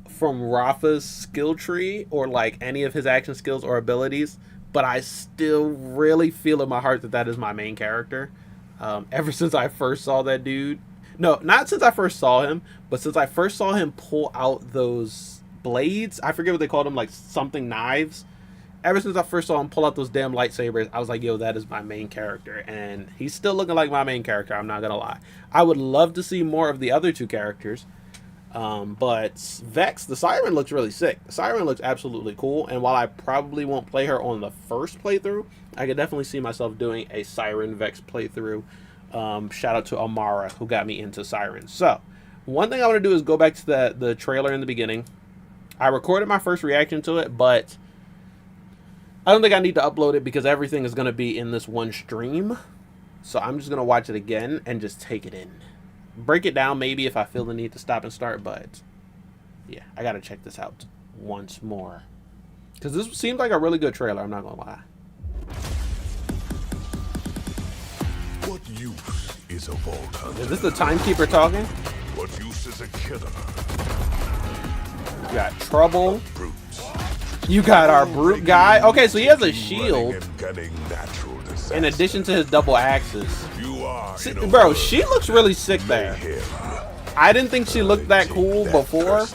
from Rafa's skill tree or, like, any of his action skills or abilities, but I still really feel in my heart that is my main character. Ever since I first saw that dude. No, not since I first saw him, but since I first saw him pull out those blades. I forget what they called them, like something knives. Ever since I first saw him pull out those damn lightsabers, I was like, yo, that is my main character. And he's still looking like my main character, I'm not gonna lie. I would love to see more of the other 2 characters. But Vex, the Siren, looks really sick. The Siren looks absolutely cool, and while I probably won't play her on the first playthrough, I could definitely see myself doing a Siren Vex playthrough. Shout out to Amara, who got me into Siren. So, one thing I want to do is go back to the trailer in the beginning. I recorded my first reaction to it, but I don't think I need to upload it because everything is going to be in this one stream. So I'm just going to watch it again and just take it in. Break it down maybe if I feel the need to stop and start, but yeah, I gotta check this out once more, because this seems like a really good trailer, I'm not gonna lie. What use is a vault hunter? Is this the timekeeper talking? What use is a killer? You got Trouble. You got our Brute guy. Okay, so he has a shield in addition to his double axes. See, bro, she looks really sick there. I didn't think she looked that cool before,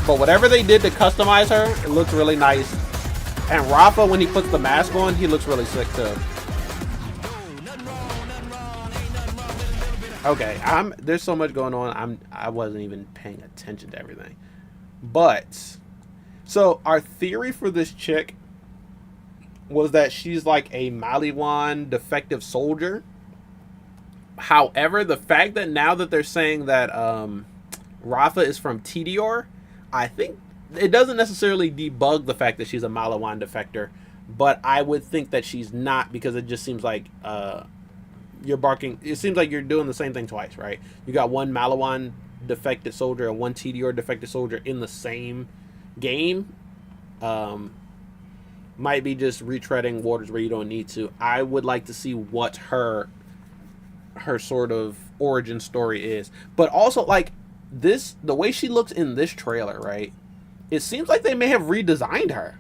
but whatever they did to customize her, it looks really nice. And Rafa, when he puts the mask on, he looks really sick too. Okay, there's so much going on. I wasn't even paying attention to everything. But so our theory for this chick was that she's like a Maliwan defective soldier. However, the fact that now that they're saying that Rafa is from TDR, I think it doesn't necessarily debug the fact that she's a Maliwan defector, but I would think that she's not, because it just seems like you're barking. It seems like you're doing the same thing twice, right? You got one Maliwan defected soldier and one TDR defected soldier in the same game. Might be just retreading waters where you don't need to. I would like to see what her sort of origin story is, but also like this, the way she looks in this trailer, right? It seems like they may have redesigned her,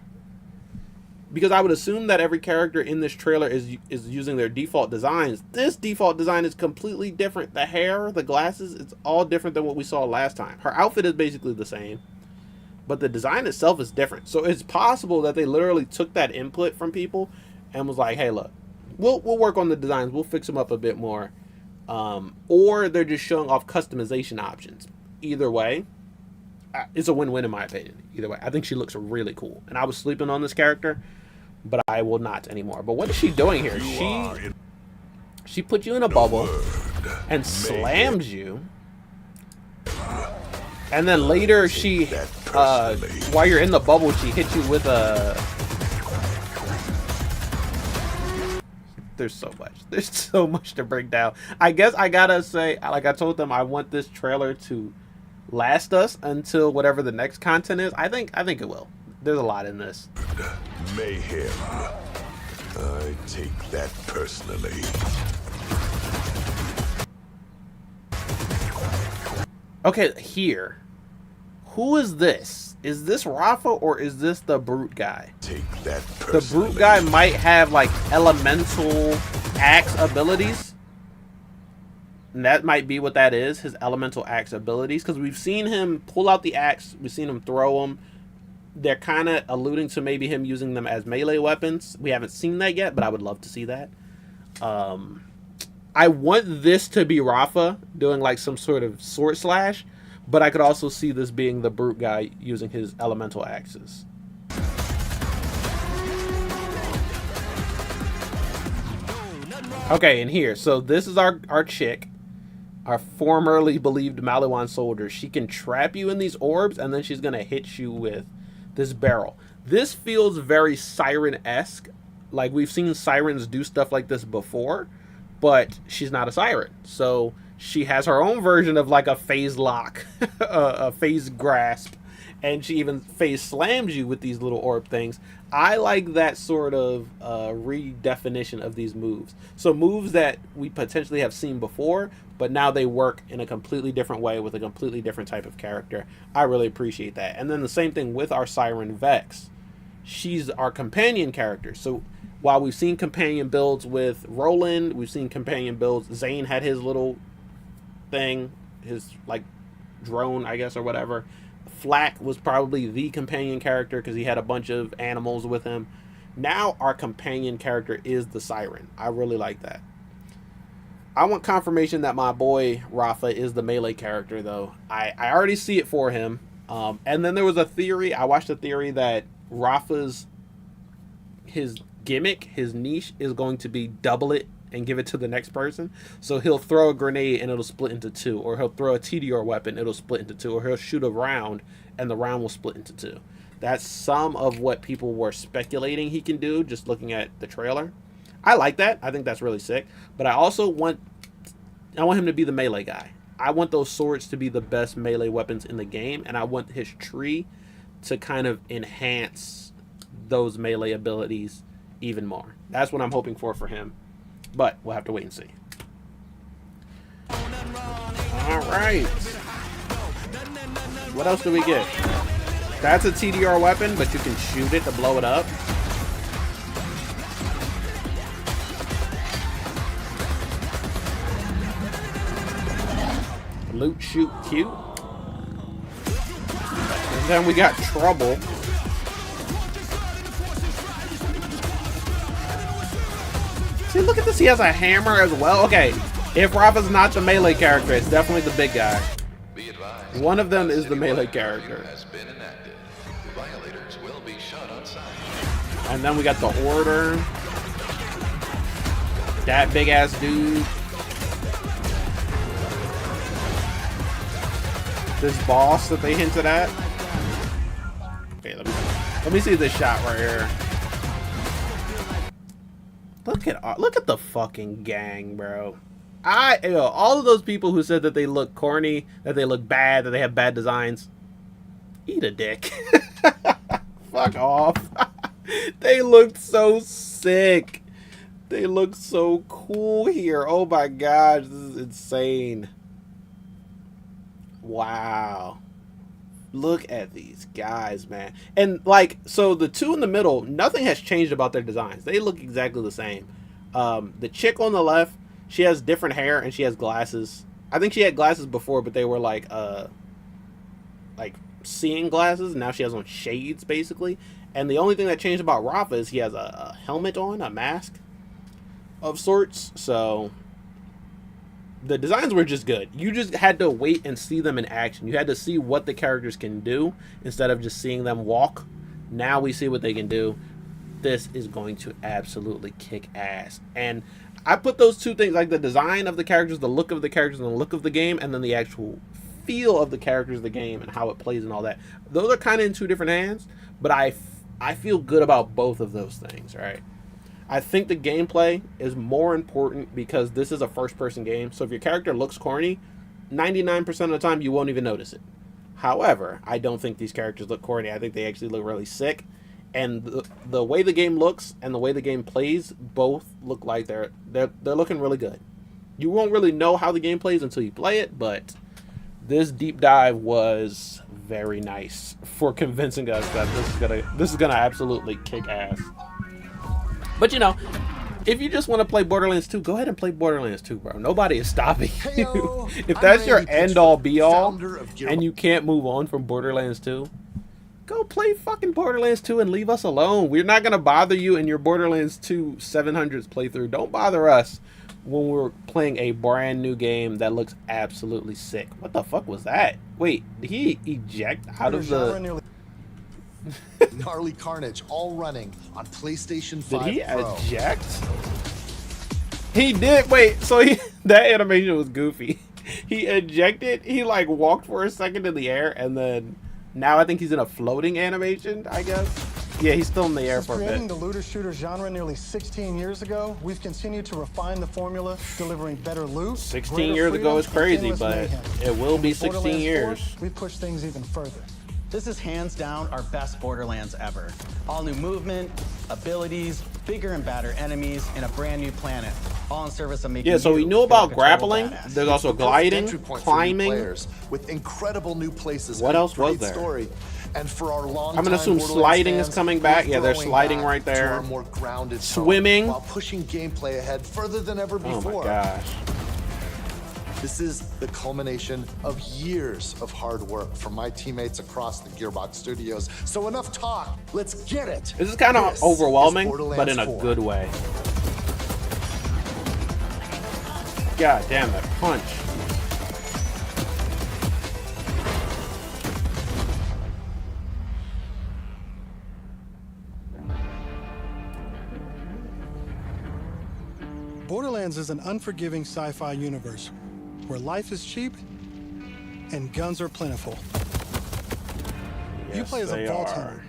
because I would assume that every character in this trailer is using their default designs. This default design is completely different. The hair, the glasses, it's all different than what we saw last time. Her outfit is basically the same, but the design itself is different. So it's possible that they literally took that input from people and was like, hey, look, we'll work on the designs. We'll fix them up a bit more. Or they're just showing off customization options. Either way, it's a win-win in my opinion. Either way, I think she looks really cool. And I was sleeping on this character, but I will not anymore. But what is she doing here? She put you in a bubble and slams you. And then later she, while you're in the bubble, she hits you with a... There's so much to break down. I guess I gotta say, like I told them, I want this trailer to last us until whatever the next content is. I think it will. There's a lot in this. Mayhem. I take that personally. Okay, here. Who is this? Is this Rafa or is this the Brute guy? Take that personally. The Brute guy might have like elemental axe abilities. And that might be what that is, his elemental axe abilities. Because we've seen him pull out the axe. We've seen him throw them. They're kind of alluding to maybe him using them as melee weapons. We haven't seen that yet, but I would love to see that. I want this to be Rafa doing like some sort of sword slash. But I could also see this being the Brute guy using his elemental axes. Okay, and here. So this is our chick. Our formerly believed Maliwan soldier. She can trap you in these orbs, and then she's going to hit you with this barrel. This feels very Siren-esque. Like, we've seen Sirens do stuff like this before, but she's not a Siren. So she has her own version of like a phase lock, a phase grasp, and she even phase slams you with these little orb things. I like that sort of redefinition of these moves. So moves that we potentially have seen before, but now they work in a completely different way with a completely different type of character. I really appreciate that. And then the same thing with our Siren Vex. She's our companion character. So while we've seen companion builds with Roland, we've seen companion builds. Zane had his little thing, his like drone, I guess, or whatever. Flack was probably the companion character because he had a bunch of animals with him. Now our companion character is the Siren. I really like that. I want confirmation that my boy Rafa is the melee character, though. I already see it for him. And then there was a theory. I watched a theory that Rafa's his gimmick, his niche, is going to be double it and give it to the next person. So he'll throw a grenade and it'll split into two, or he'll throw a TDR weapon, it'll split into two, or he'll shoot a round and the round will split into two. That's some of what people were speculating he can do just looking at the trailer. I like that. I think that's really sick. But I also want him to be the melee guy. I want those swords to be the best melee weapons in the game, and I want his tree to kind of enhance those melee abilities even more. That's what I'm hoping for him. But we'll have to wait and see. All right. What else do we get? That's a TDR weapon, but you can shoot it to blow it up. Loot, shoot, cute. And then we got Trouble. See, look at this. He has a hammer as well. Okay, if Rafa's not the melee character, it's definitely the big guy. One of them is the melee character. And then we got the Order. That big ass dude. This boss that they hinted at. Okay, let me see this shot right here. Look at the fucking gang, bro. All of those people who said that they look corny, that they look bad, that they have bad designs, eat a dick. Fuck off. They looked so sick. They look so cool here. Oh my gosh, this is insane. Wow. Look at these guys, man. And like, so the two in the middle, nothing has changed about their designs. They look exactly the same. The chick on the left, she has different hair and she has glasses. I think she had glasses before, but they were like seeing glasses. Now she has on shades, basically. And the only thing that changed about Rafa is he has a helmet on, a mask. of sorts. So the designs were just good. You just had to wait and see them in action. You had to see what the characters can do instead of just seeing them walk. Now we see what they can do. This is going to absolutely kick ass. And I put those two things, like the design of the characters, the look of the characters, and the look of the game, and then the actual feel of the characters of the game and how it plays and all that. Those are kind of in two different hands, but I feel good about both of those things, right? I think the gameplay is more important because this is a first-person game. So if your character looks corny, 99% of the time you won't even notice it. However, I don't think these characters look corny. I think they actually look really sick. And the way the game looks and the way the game plays both look like they're looking really good. You won't really know how the game plays until you play it, but this deep dive was very nice for convincing us that this is gonna absolutely kick ass. But you know, if you just want to play Borderlands 2, go ahead and play Borderlands 2, bro. Nobody is stopping you. If that's your end-all be-all and you can't move on from Borderlands 2, go play fucking Borderlands 2 and leave us alone. We're not going to bother you in your Borderlands 2 700s playthrough. Don't bother us when we're playing a brand new game that looks absolutely sick. What the fuck was that? Wait, did he eject out of the... Gnarly carnage, all running on PlayStation 5 Did he Pro. eject? He did. Wait, so that animation was goofy. He ejected. He like walked for a second in the air, and then now I think he's in a floating animation, I guess. Yeah, he's still in the air for a bit. Creating the looter-shooter genre nearly 16 years ago, we've continued to refine the formula, delivering better loot. 16 years ago is crazy, but it will be 16 years. We push things even further. This is hands down our best Borderlands ever. All new movement, abilities, bigger and badder enemies, and a brand new planet. All in service of making so we knew about grappling. There's also gliding, climbing. With incredible new places. What else was there? Story. And for our long I'm gonna assume sliding is coming back. Yeah, they're sliding right there. More grounded swimming while pushing gameplay ahead further than ever before. Oh my gosh. This is the culmination of years of hard work from my teammates across the Gearbox Studios. So enough talk. Let's get it. This is kind of overwhelming, but in a good way. God damn that punch. Borderlands is an unforgiving sci-fi universe where life is cheap and guns are plentiful. Yes, you play as a vault are. hunter,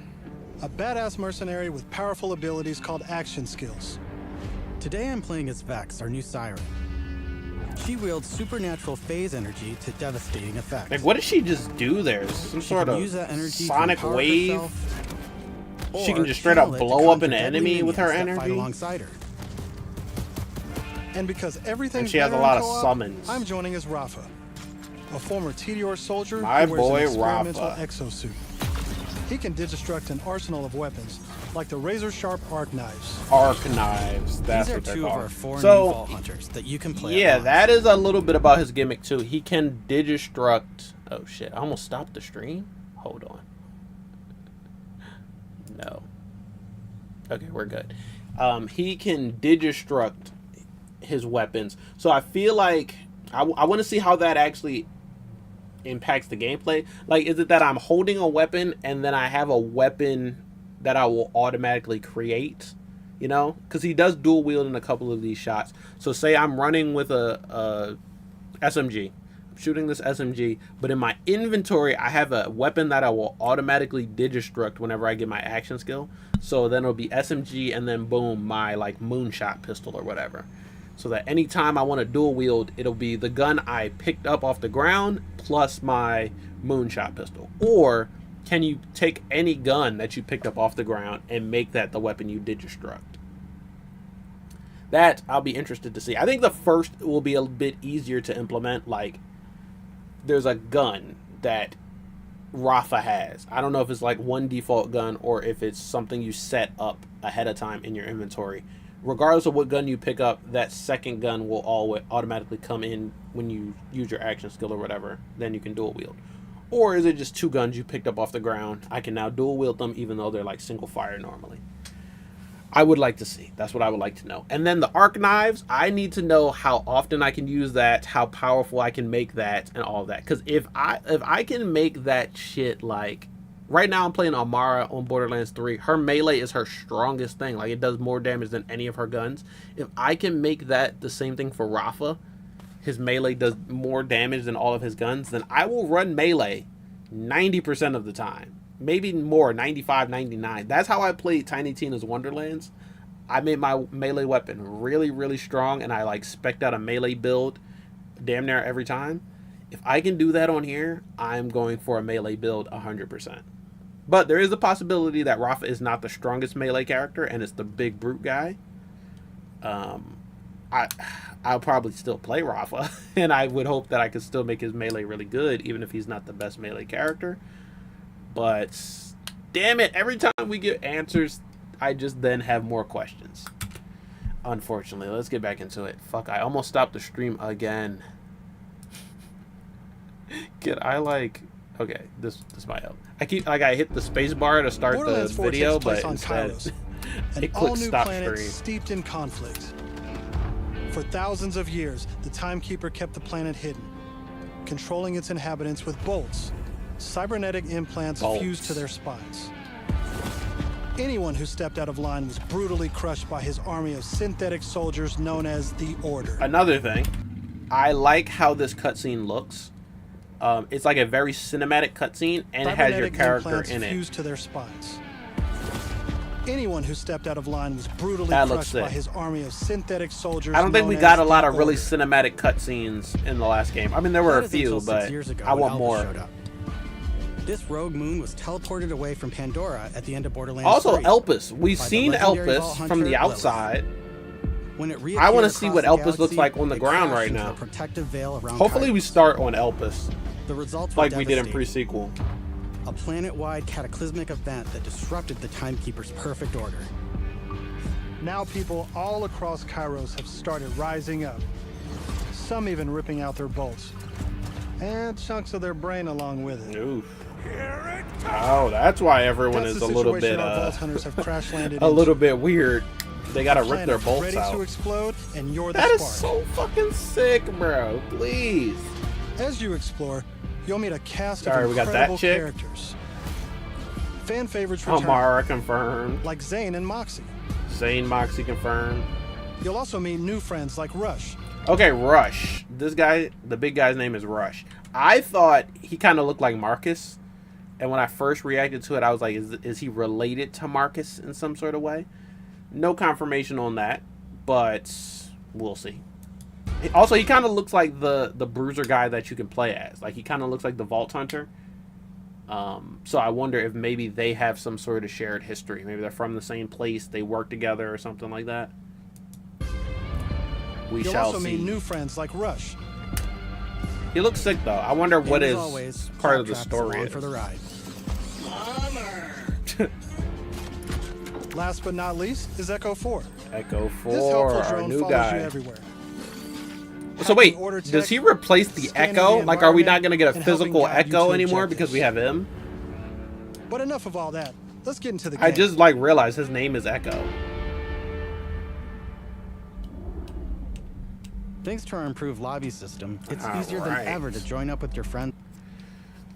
a badass mercenary with powerful abilities called action skills. Today I'm playing as Vex, our new siren. She wields supernatural phase energy to devastating effects. Like, what did she just do there? Some sort of use that energy sonic to empower wave? herself, She can or just straight up channel it to blow up conjure an deadly enemy with her minions that fight energy? alongside her. And because everything's And she has a better lot in of co-op, summons. I'm joining as Rafa, a former TDR soldier My who wears boy an experimental Rafa. exosuit. He can digistruct an arsenal of weapons, like the razor-sharp arc knives. Arc knives. That's These are what they're two of called. our four new So, vault hunters that you can play. yeah, at that is a little bit about his gimmick too. He can digistruct. Oh shit! I almost stopped the stream. Hold on. No. Okay, we're good. He can digistruct his weapons. So I feel like I want to see how that actually impacts the gameplay. Like, is it that I'm holding a weapon and then I have a weapon that I will automatically create? You know, because he does dual wield in a couple of these shots. So say I'm running with a SMG. I'm shooting this SMG, but in my inventory I have a weapon that I will automatically digistruct whenever I get my action skill. So then it'll be SMG and then boom, my like moonshot pistol or whatever. So that anytime I want to dual wield, it'll be the gun I picked up off the ground plus my moonshot pistol. Or can you take any gun that you picked up off the ground and make that the weapon you digistruct? That I'll be interested to see. I think the first will be a bit easier to implement. Like, there's a gun that Rafa has. I don't know if it's like one default gun or if it's something you set up ahead of time in your inventory. Regardless of what gun you pick up, that second gun will always automatically come in when you use your action skill or whatever. Then you can dual wield. Or is it just two guns you picked up off the ground? I can now dual wield them even though they're like single fire normally. I would like to see. That's what I would like to know. And then the arc knives, I need to know how often I can use that, how powerful I can make that, and all that. Because if I can make that shit, like, right now I'm playing Amara on Borderlands 3. Her melee is her strongest thing. Like, it does more damage than any of her guns. If I can make that the same thing for Rafa, his melee does more damage than all of his guns, then I will run melee 90% of the time. Maybe more, 95, 99. That's how I played Tiny Tina's Wonderlands. I made my melee weapon really, really strong, and I like spec'd out a melee build damn near every time. If I can do that on here, I'm going for a melee build 100%. But there is a possibility that Rafa is not the strongest melee character, and it's the big brute guy. I'll probably still play Rafa, and I would hope that I could still make his melee really good, even if he's not the best melee character. But damn it, every time we get answers, I just then have more questions. Unfortunately, let's get back into it. Fuck, I almost stopped the stream again. Okay, this might help. I hit the space bar to start the video, but instead it clicked stop stream. Steeped in conflict. For thousands of years, the Timekeeper kept the planet hidden, controlling its inhabitants with bolts. Cybernetic implants fused to their spines. Anyone who stepped out of line was brutally crushed by his army of synthetic soldiers known as the Order. Another thing, I like how this cutscene looks. It's like a very cinematic cutscene, and it has your character in it. Fused to their spines. Anyone who stepped out of line was brutally crushed by his army of synthetic soldiers. I don't think we got a lot of really cinematic cutscenes in the last game. I mean, there were a few, but I want more. This rogue moon was teleported away from Pandora at the end of Borderlands 3. Also, Elpis. We've seen Elpis from the outside. I want to see what Elpis looks like on the ground right now. Hopefully we start on Elpis, like we did in pre-sequel. A planet-wide cataclysmic event that disrupted the Timekeeper's perfect order. Now people all across Kairos have started rising up. Some even ripping out their bolts. And chunks of their brain along with it. Oof. Oh, that's why everyone is a little bit a little bit weird. They gotta rip their bolts ready out. To explode, and you're the that spark. Is so fucking sick, bro. Please. As you explore, you'll meet a cast of incredible characters. Fan favorites return. Amara confirmed. Like Zane and Moxie. Zane, Moxie confirmed. You'll also meet new friends like Rush. Okay, Rush. This guy, the big guy's name is Rush. I thought he kind of looked like Marcus. And when I first reacted to it, I was like, is he related to Marcus in some sort of way? No confirmation on that, but we'll see. Also, he kind of looks like the bruiser guy that you can play as. Like, he kind of looks like the Vault Hunter. So I wonder if maybe they have some sort of shared history. Maybe they're from the same place, they work together or something like that. We You'll shall also see. Meet new friends like Rush. He looks sick though. I wonder what is part of the story is. For the ride. Last but not least is Echo 4. Echo 4, this helpful our drone new follows guy. You everywhere. So wait, does he replace the Echo? Like, are we not going to get a physical Echo anymore because we have him? But enough of all that. Let's get into the game. I just like realized his name is Echo. Thanks to our improved lobby system, it's easier than ever to join up with your friends.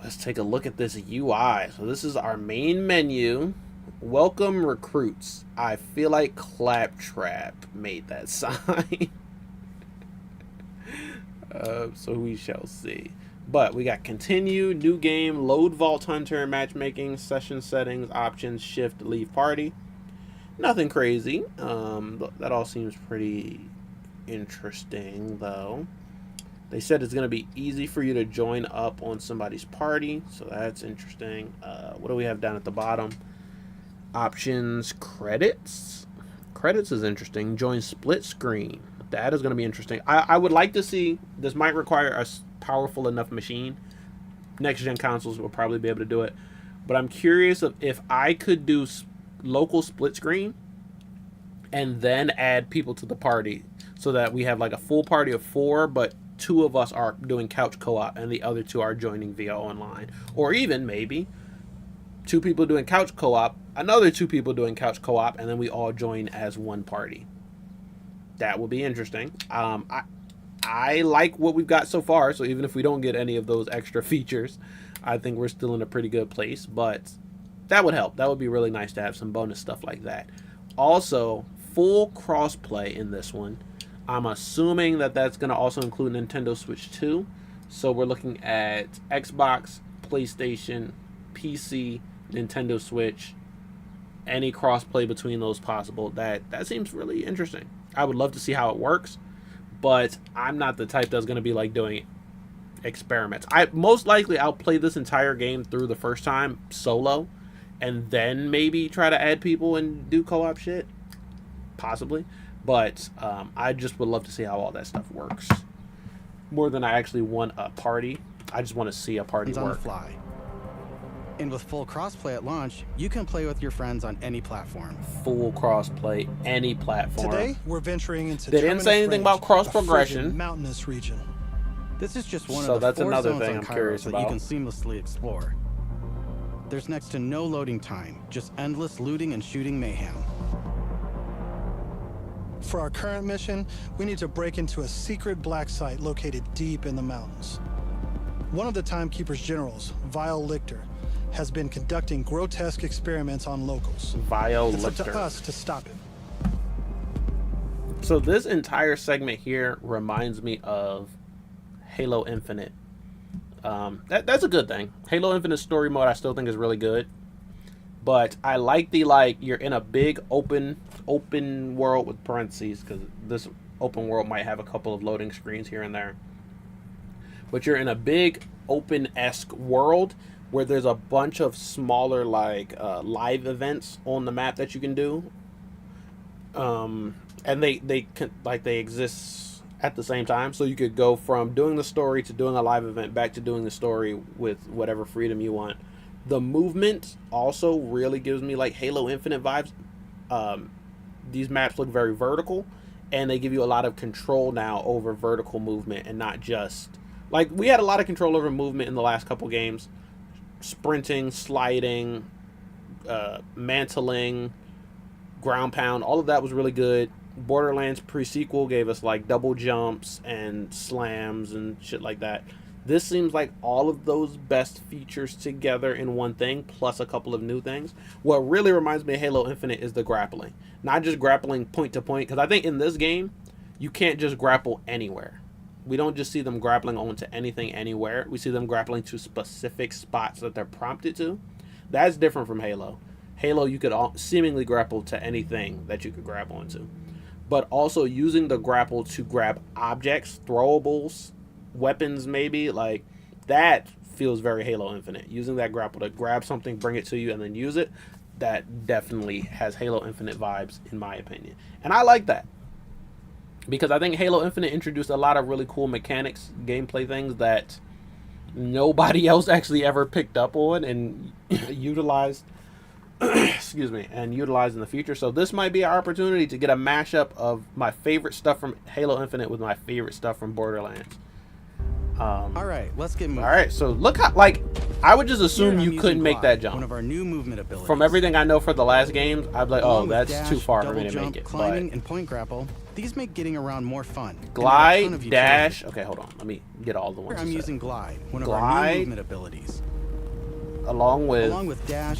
Let's take a look at this UI. So this is our main menu. Welcome recruits. I feel like Claptrap made that sign. So we shall see. But we got continue, new game, load Vault Hunter, matchmaking, session settings, options, shift, leave party. Nothing crazy. That all seems pretty interesting though. They said it's going to be easy for you to join up on somebody's party, so that's interesting. What do we have down at the bottom? Options, credits. Credits is interesting. Join split screen. That is going to be interesting. I would like to see, this might require a powerful enough machine. Next gen consoles will probably be able to do it, but I'm curious if I could do local split screen and then add people to the party so that we have like a full party of 4, but 2 of us are doing couch co-op and the other 2 are joining via online. Or even maybe 2 people doing couch co-op another 2 people doing couch co-op, and then we all join as one party. That will be interesting. I like what we've got so far, so even if we don't get any of those extra features, I think we're still in a pretty good place, but that would help. That would be really nice to have some bonus stuff like that. Also, full crossplay in this one. I'm assuming that that's going to also include Nintendo Switch 2. So we're looking at Xbox, PlayStation, PC, Nintendo Switch, any crossplay between those possible. That seems really interesting. I would love to see how it works, but I'm not the type that's going to be like doing experiments. Most likely I'll play this entire game through the first time solo, and then maybe try to add people and do co-op shit, possibly. But I just would love to see how all that stuff works. More than I actually want a party, I just want to see a party on work. the fly. And with full crossplay at launch, you can play with your friends on any platform. Full crossplay, any platform. Today, we're venturing into They didn't say anything about cross progression. A mountainous region. This is just one So of the that's 4 another zones thing on I'm Kairos curious that you about. can seamlessly explore. There's next to no loading time, just endless looting and shooting mayhem. For our current mission, we need to break into a secret black site located deep in the mountains. One of the Timekeeper's generals, Vile Lichter, has been conducting grotesque experiments on locals. Vile It's up to Lichter. us to stop him. So this entire segment here reminds me of Halo Infinite. That's a good thing. Halo Infinite story mode I still think is really good. But I like the, like, you're in a big open world with parentheses, because this open world might have a couple of loading screens here and there. But you're in a big open-esque world where there's a bunch of smaller, like, live events on the map that you can do. And they exist at the same time, so you could go from doing the story to doing a live event back to doing the story with whatever freedom you want. The movement also really gives me like Halo Infinite vibes. These maps look very vertical, and they give you a lot of control now over vertical movement, and not just like we had a lot of control over movement in the last couple games. Sprinting, sliding, mantling, ground pound, all of that was really good. Borderlands pre-sequel gave us like double jumps and slams and shit like that. This seems like all of those best features together in one thing, plus a couple of new things. What really reminds me of Halo Infinite is the grappling. Not just grappling point to point, because I think in this game, you can't just grapple anywhere. We don't just see them grappling onto anything anywhere. We see them grappling to specific spots that they're prompted to. That's different from Halo. Halo, you could seemingly grapple to anything that you could grab onto. But also using the grapple to grab objects, throwables, weapons maybe, like that feels very Halo Infinite. Using that grapple to grab something, bring it to you, and then use it, that definitely has Halo Infinite vibes in my opinion. And I like that, because I think Halo Infinite introduced a lot of really cool mechanics, gameplay things that nobody else actually ever picked up on and utilized excuse me, and utilized in the future. So this might be our opportunity to get a mashup of my favorite stuff from Halo Infinite with my favorite stuff from Borderlands. All right, let's get moving. All right, so look how, like, I would just assume Here I'm you couldn't using make that Glide, jump. One of our new movement abilities. From everything I know for the last games, I'd be like, oh, Along with that's dash, too far for double me to jump, make it. climbing, But and point grapple, these make getting around more fun. and add a ton glide, of utility. dash. Okay, hold on. Let me get all the ones. Here I'm you said. using Glide, one of our Glide. new movement abilities. Along with dash,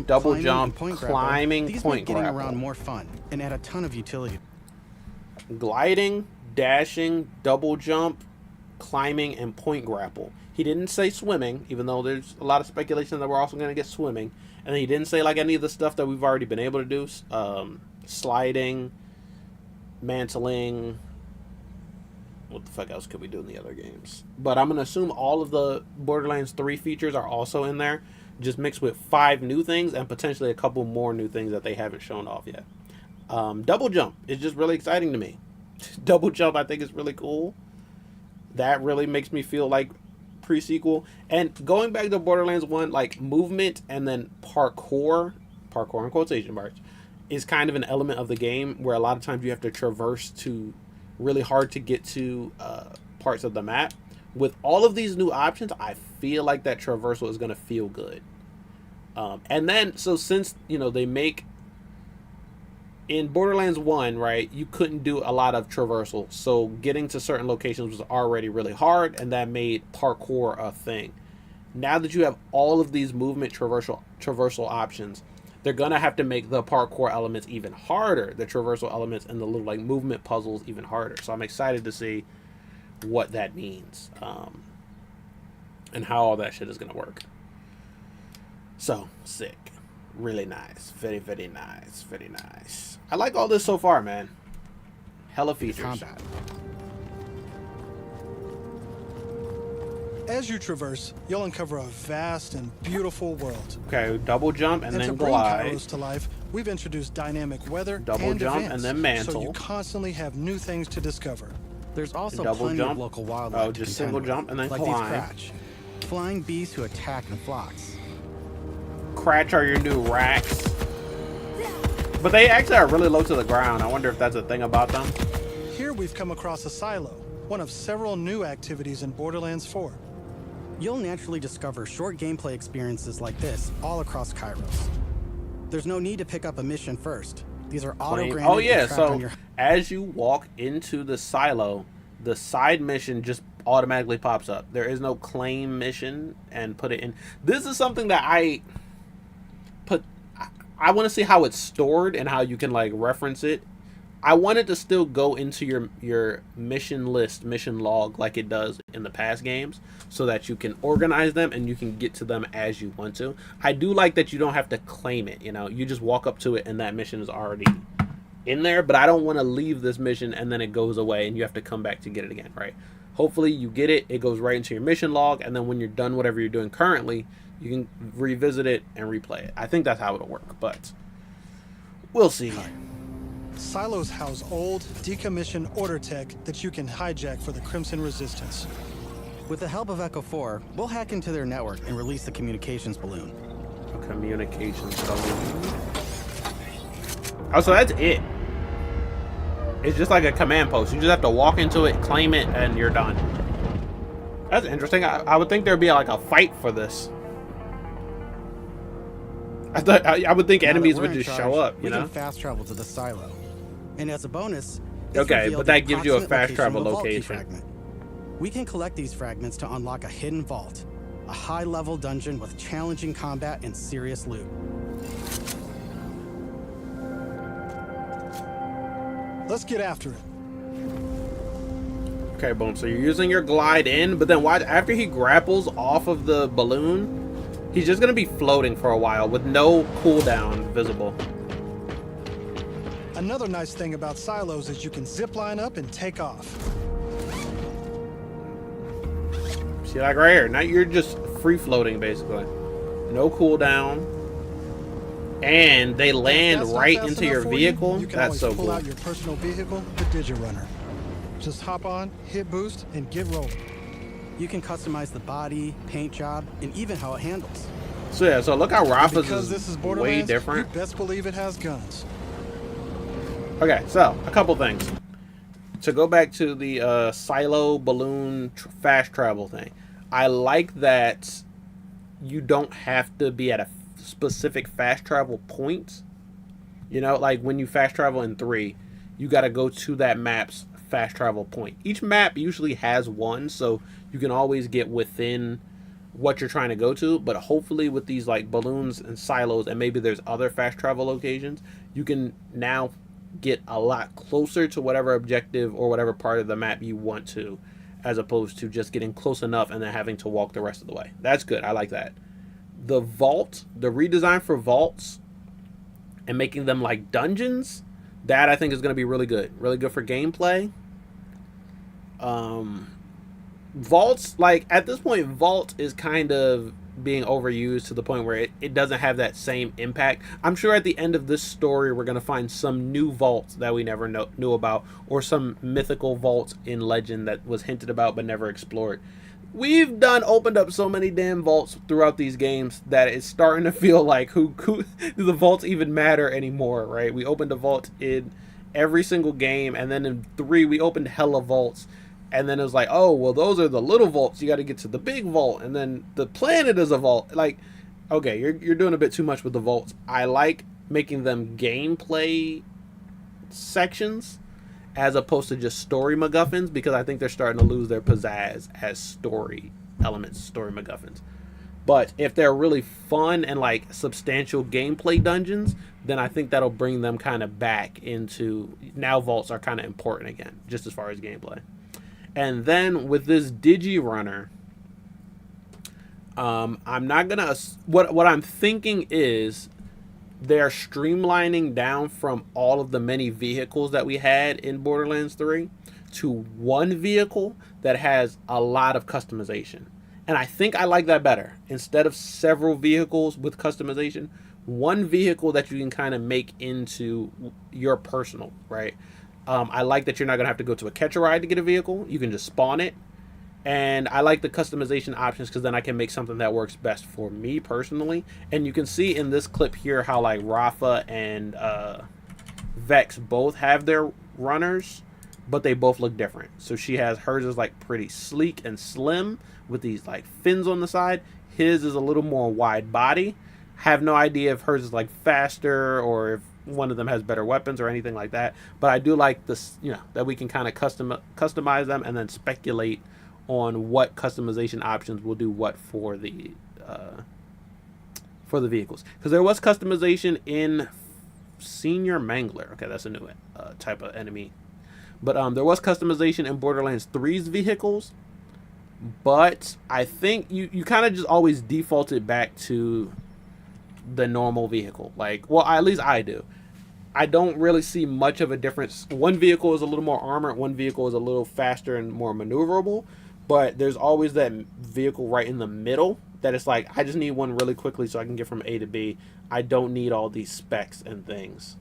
double climbing, jump, and point grapple, climbing, these point make getting grapple. around more fun and add a ton of utility. Gliding, dashing, double jump, climbing, and point grapple. He didn't say swimming, even though there's a lot of speculation that we're also going to get swimming. And then he didn't say like any of the stuff that we've already been able to do. Sliding, mantling. What the fuck else could we do in the other games? But I'm going to assume all of the Borderlands 3 features are also in there, just mixed with 5 new things and potentially a couple more new things that they haven't shown off yet. Double jump is just really exciting to me. Double jump I think is really cool. That really makes me feel like pre-sequel. And going back to Borderlands 1, like movement and then parkour in quotation marks, is kind of an element of the game where a lot of times you have to traverse to really hard to get to parts of the map. With all of these new options, I feel like that traversal is going to feel good. And then, so since, you know, they make... In Borderlands 1, right, you couldn't do a lot of traversal. So getting to certain locations was already really hard, and that made parkour a thing. Now that you have all of these movement traversal options, they're going to have to make the parkour elements even harder. The traversal elements and the little, like, movement puzzles even harder. So I'm excited to see what that means. And how all that shit is going to work. So, sick. Really nice. Very, very nice. Very nice. I like all this so far, man. Hella features. Combat. As you traverse, you'll uncover a vast and beautiful world. Okay, double jump and then to bring glide. Kairos to life, we've introduced dynamic weather Double and jump events, and then mantle. so you constantly have new things to discover. There's also Double plenty jump. of local wildlife. Oh, to just contend single with, jump and then like climb. these Cratch, flying beasts who attack in flocks. Cratch are your new racks. But they actually are really low to the ground. I wonder if that's a thing about them. Here we've come across a silo, one of several new activities in Borderlands 4. You'll naturally discover short gameplay experiences like this all across Kairos. There's no need to pick up a mission first. These are auto-granted. Oh yeah, and tracked on so your... as you walk into the silo, the side mission just automatically pops up. There is no claim mission and put it in. This is something that I want to see how it's stored and how you can, like, reference it. I want it to still go into your mission list, mission log, like it does in the past games, so that you can organize them and you can get to them as you want to. I do like that you don't have to claim it, you know. You just walk up to it and that mission is already in there, but I don't want to leave this mission and then it goes away and you have to come back to get it again, right? Hopefully you get it, it goes right into your mission log, and then when you're done whatever you're doing currently, you can revisit it and replay it. I think that's how it'll work, but we'll see. Silos house old, decommissioned order tech that you can hijack for the Crimson Resistance. With the help of Echo 4, we'll hack into their network and release the communications balloon. A communications balloon. Oh, so that's it. It's just like a command post. You just have to walk into it, claim it, and you're done. That's interesting. I would think there'd be like a fight for this. I would think enemies would just show up, you know? We can fast travel to the silo. And as a bonus, okay, but that gives you a fast travel location. Fragment. We can collect these fragments to unlock a hidden vault, a high-level dungeon with challenging combat and serious loot. Let's get after it. Okay, boom. So you're using your glide in, but then why? After he grapples off of the balloon, he's just gonna be floating for a while with no cooldown visible. Another nice thing about silos is you can zip line up and take off. See, like right here, now you're just free floating basically. No cooldown. And they land right into your vehicle. You can That's so pull cool. out your personal vehicle, the Digirunner. Just hop on, hit boost, and get rolling. You can customize the body, paint job, and even how it handles. So yeah, so look how Rafa's Because this is way Borderlands, different. you best believe it has guns. Okay, so a couple things. To go back to the silo balloon fast travel thing, I like that you don't have to be at a specific fast travel point. You know, like when you fast travel in 3, you got to go to that map's fast travel point. Each map usually has one, so you can always get within what you're trying to go to, but hopefully with these like balloons and silos, and maybe there's other fast travel locations, you can now get a lot closer to whatever objective or whatever part of the map you want to, as opposed to just getting close enough and then having to walk the rest of the way. That's good. I like that. The vault, the redesign for vaults and making them like dungeons, that I think is going to be really good. Really good for gameplay. Vaults, like at this point, vault is kind of being overused to the point where it doesn't have that same impact. I'm sure at the end of this story we're going to find some new vaults that we never knew about, or some mythical vaults in legend that was hinted about but never explored. We've opened up so many damn vaults throughout these games that it's starting to feel like who do the vaults even matter anymore, right? We opened a vault in every single game, and then in 3 we opened hella vaults. And then it was like, oh, well, those are the little vaults. You got to get to the big vault. And then the planet is a vault. Like, okay, you're doing a bit too much with the vaults. I like making them gameplay sections as opposed to just story MacGuffins, because I think they're starting to lose their pizzazz as story elements, story MacGuffins. But if they're really fun and like substantial gameplay dungeons, then I think that'll bring them kind of back into, now vaults are kind of important again, just as far as gameplay. And then with this Digi Runner, I'm not gonna, what I'm thinking is they're streamlining down from all of the many vehicles that we had in Borderlands 3 to one vehicle that has a lot of customization. And I think I like that better. Instead of several vehicles with customization, one vehicle that you can kind of make into your personal, right? I like that you're not going to have to go to a catch a ride to get a vehicle. You can just spawn it. And I like the customization options because then I can make something that works best for me personally. And you can see in this clip here how like Rafa and Vex both have their runners, but they both look different. So she has, hers is like pretty sleek and slim with these like fins on the side. His is a little more wide body. Have no idea if hers is like faster or if one of them has better weapons or anything like that. But I do like this, you know, that we can kind of customize them and then speculate on what customization options will do what for the vehicles. Because there was customization in Senior Mangler. Okay, that's a new type of enemy. But there was customization in Borderlands 3's vehicles. But I think you kind of just always defaulted back to the normal vehicle. Like, well, at least I do. I don't really see much of a difference. One vehicle is a little more armored. One vehicle is a little faster and more maneuverable. But there's always that vehicle right in the middle that it's like, I just need one really quickly so I can get from A to B. I don't need all these specs and things.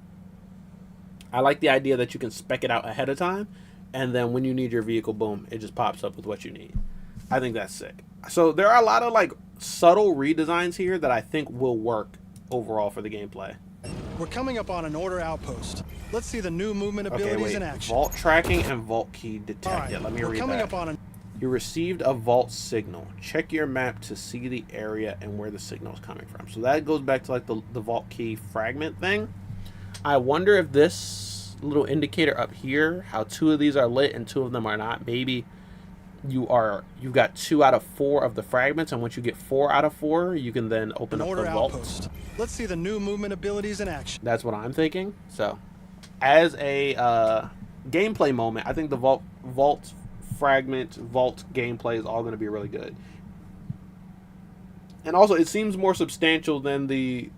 I like the idea that you can spec it out ahead of time, and then when you need your vehicle, boom, it just pops up with what you need. I think that's sick. So there are a lot of like subtle redesigns here that I think will work overall for the gameplay. We're coming up on an order outpost. Let's see the new movement abilities in action. Vault tracking and vault key detected. Right, Let me read coming that. Up on You received a vault signal. Check your map to see the area and where the signal is coming from. So that goes back to like the vault key fragment thing. I wonder if this little indicator up here, how 2 of these are lit and 2 of them are not, maybe you've got 2 out of 4 of the fragments, and once you get 4 out of 4, you can then open up the vault. Outpost. Let's see the new movement abilities in action. That's what I'm thinking. So as a gameplay moment, I think the vault fragment vault gameplay is all going to be really good. And also it seems more substantial than the,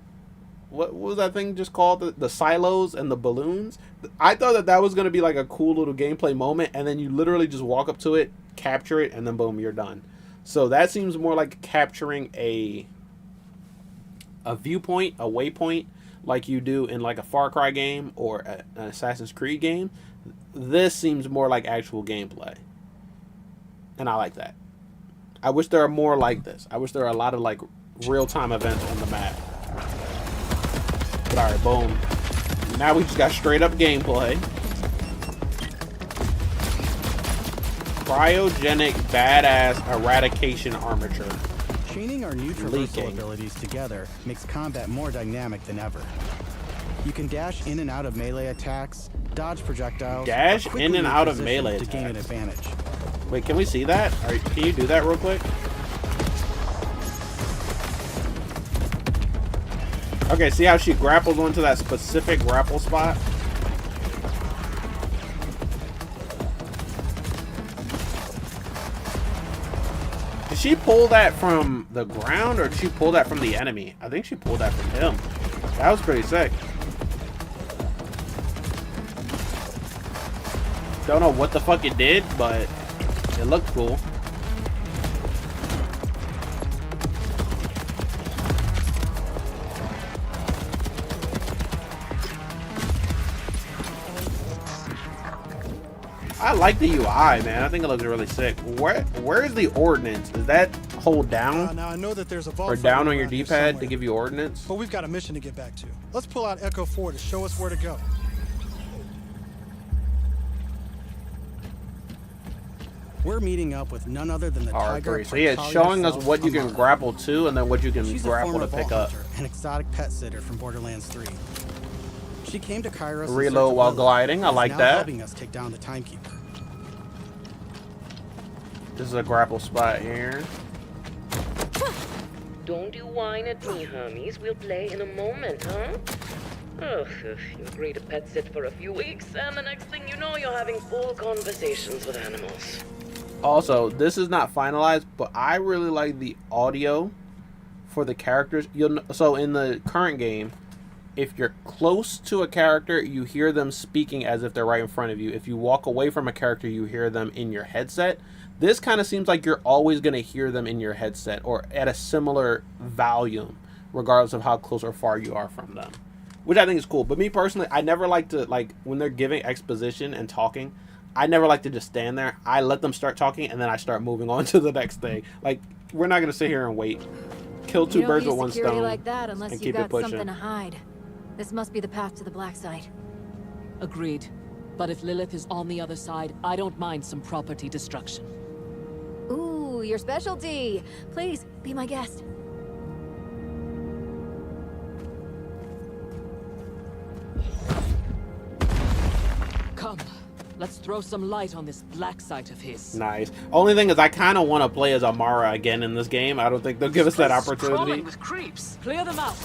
what was that thing just called, the silos and the balloons. I thought that was going to be like a cool little gameplay moment, and then you literally just walk up to it, capture it, and then boom, you're done. So that seems more like capturing a viewpoint, a waypoint, like you do in like a Far Cry game or an Assassin's Creed game. This seems more like actual gameplay, and I like that. I wish there are more like this. I wish there are a lot of like real-time events on the map. But alright, boom. Now we just got straight up gameplay. Cryogenic badass eradication armature. Chaining our new traversal abilities together makes combat more dynamic than ever. You can dash in and out of melee attacks, dodge projectiles, dash in and out of melee to gain an advantage. Wait, can we see that? Can you do that real quick? Okay, see how she grapples onto that specific grapple spot? Did she pull that from the ground or did she pull that from the enemy? I think she pulled that from him. That was pretty sick. Don't know what the fuck it did, but it looked cool. I like the UI, man. I think it looks really sick. Where is the ordnance? Is that hold down? Now I know that there's a vault or down on your D-pad to give you ordnance? But we've got a mission to get back to. Let's pull out Echo 4 to show us where to go. We're meeting up with none other than the tiger. R3. So yeah, it's showing us what you can grapple to and then what you can She's grapple a former to pick vault up. hunter, an exotic pet sitter from Borderlands 3. She came to Kairos. Reload while gliding. I like that. Helping us take down the timekeeper. This is a grapple spot here. Don't you whine at me, Hermes. We'll play in a moment, huh? Ugh, you agree to pet sit for a few weeks, and the next thing you know, you're having full conversations with animals. Also, this is not finalized, but I really like the audio for the characters. So in the current game, if you're close to a character, you hear them speaking as if they're right in front of you. If you walk away from a character, you hear them in your headset. This kind of seems like you're always going to hear them in your headset or at a similar volume, regardless of how close or far you are from them, which I think is cool. But me personally, I never like to, like, when they're giving exposition and talking, I never like to just stand there. I let them start talking, and then I start moving on to the next thing. Like, we're not going to sit here and wait. Kill two birds with one stone like that unless and you keep it got pushing. something to hide. This must be the path to the black site. Agreed. But if Lilith is on the other side, I don't mind some property destruction. Ooh, your specialty. Please, be my guest. Come, let's throw some light on this black site of his. Nice. Only thing is, I kind of want to play as Amara again in this game. I don't think they'll give us that opportunity. Crawling with creeps. Clear them out.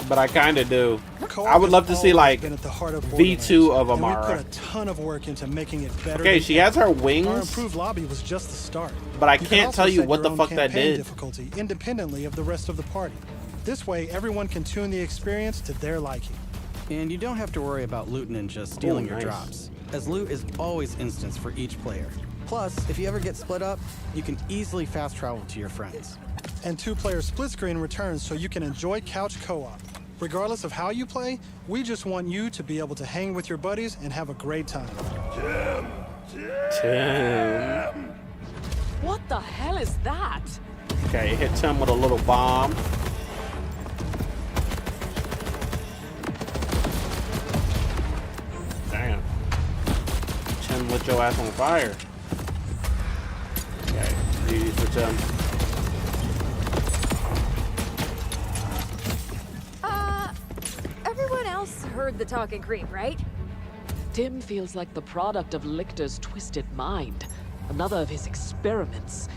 But I kind of do. Co-op I would love to has see, always like, been at the heart of V2 of Borderlands, and Amara. we put a ton of work into making it better. Okay, than she has her ever. wings. Our improved lobby was just the start. But I You can can't also tell you set what your the own fuck that campaign did. difficulty independently of the rest of the party. This way, everyone can tune the experience to their liking. And you don't have to worry about loot ninjas stealing your nice. drops, as loot is always instanced for each player. Plus, if you ever get split up, you can easily fast travel to your friends. And two-player split screen returns so you can enjoy couch co-op. Regardless of how you play, we just want you to be able to hang with your buddies and have a great time. Tim. What the hell is that? Okay, hit Tim with a little bomb. Damn. Tim lit your ass on fire. Okay, GG's for Tim. Everyone else heard the talking creep, right? Tim feels like the product of Lichter's twisted mind. Another of his experiments.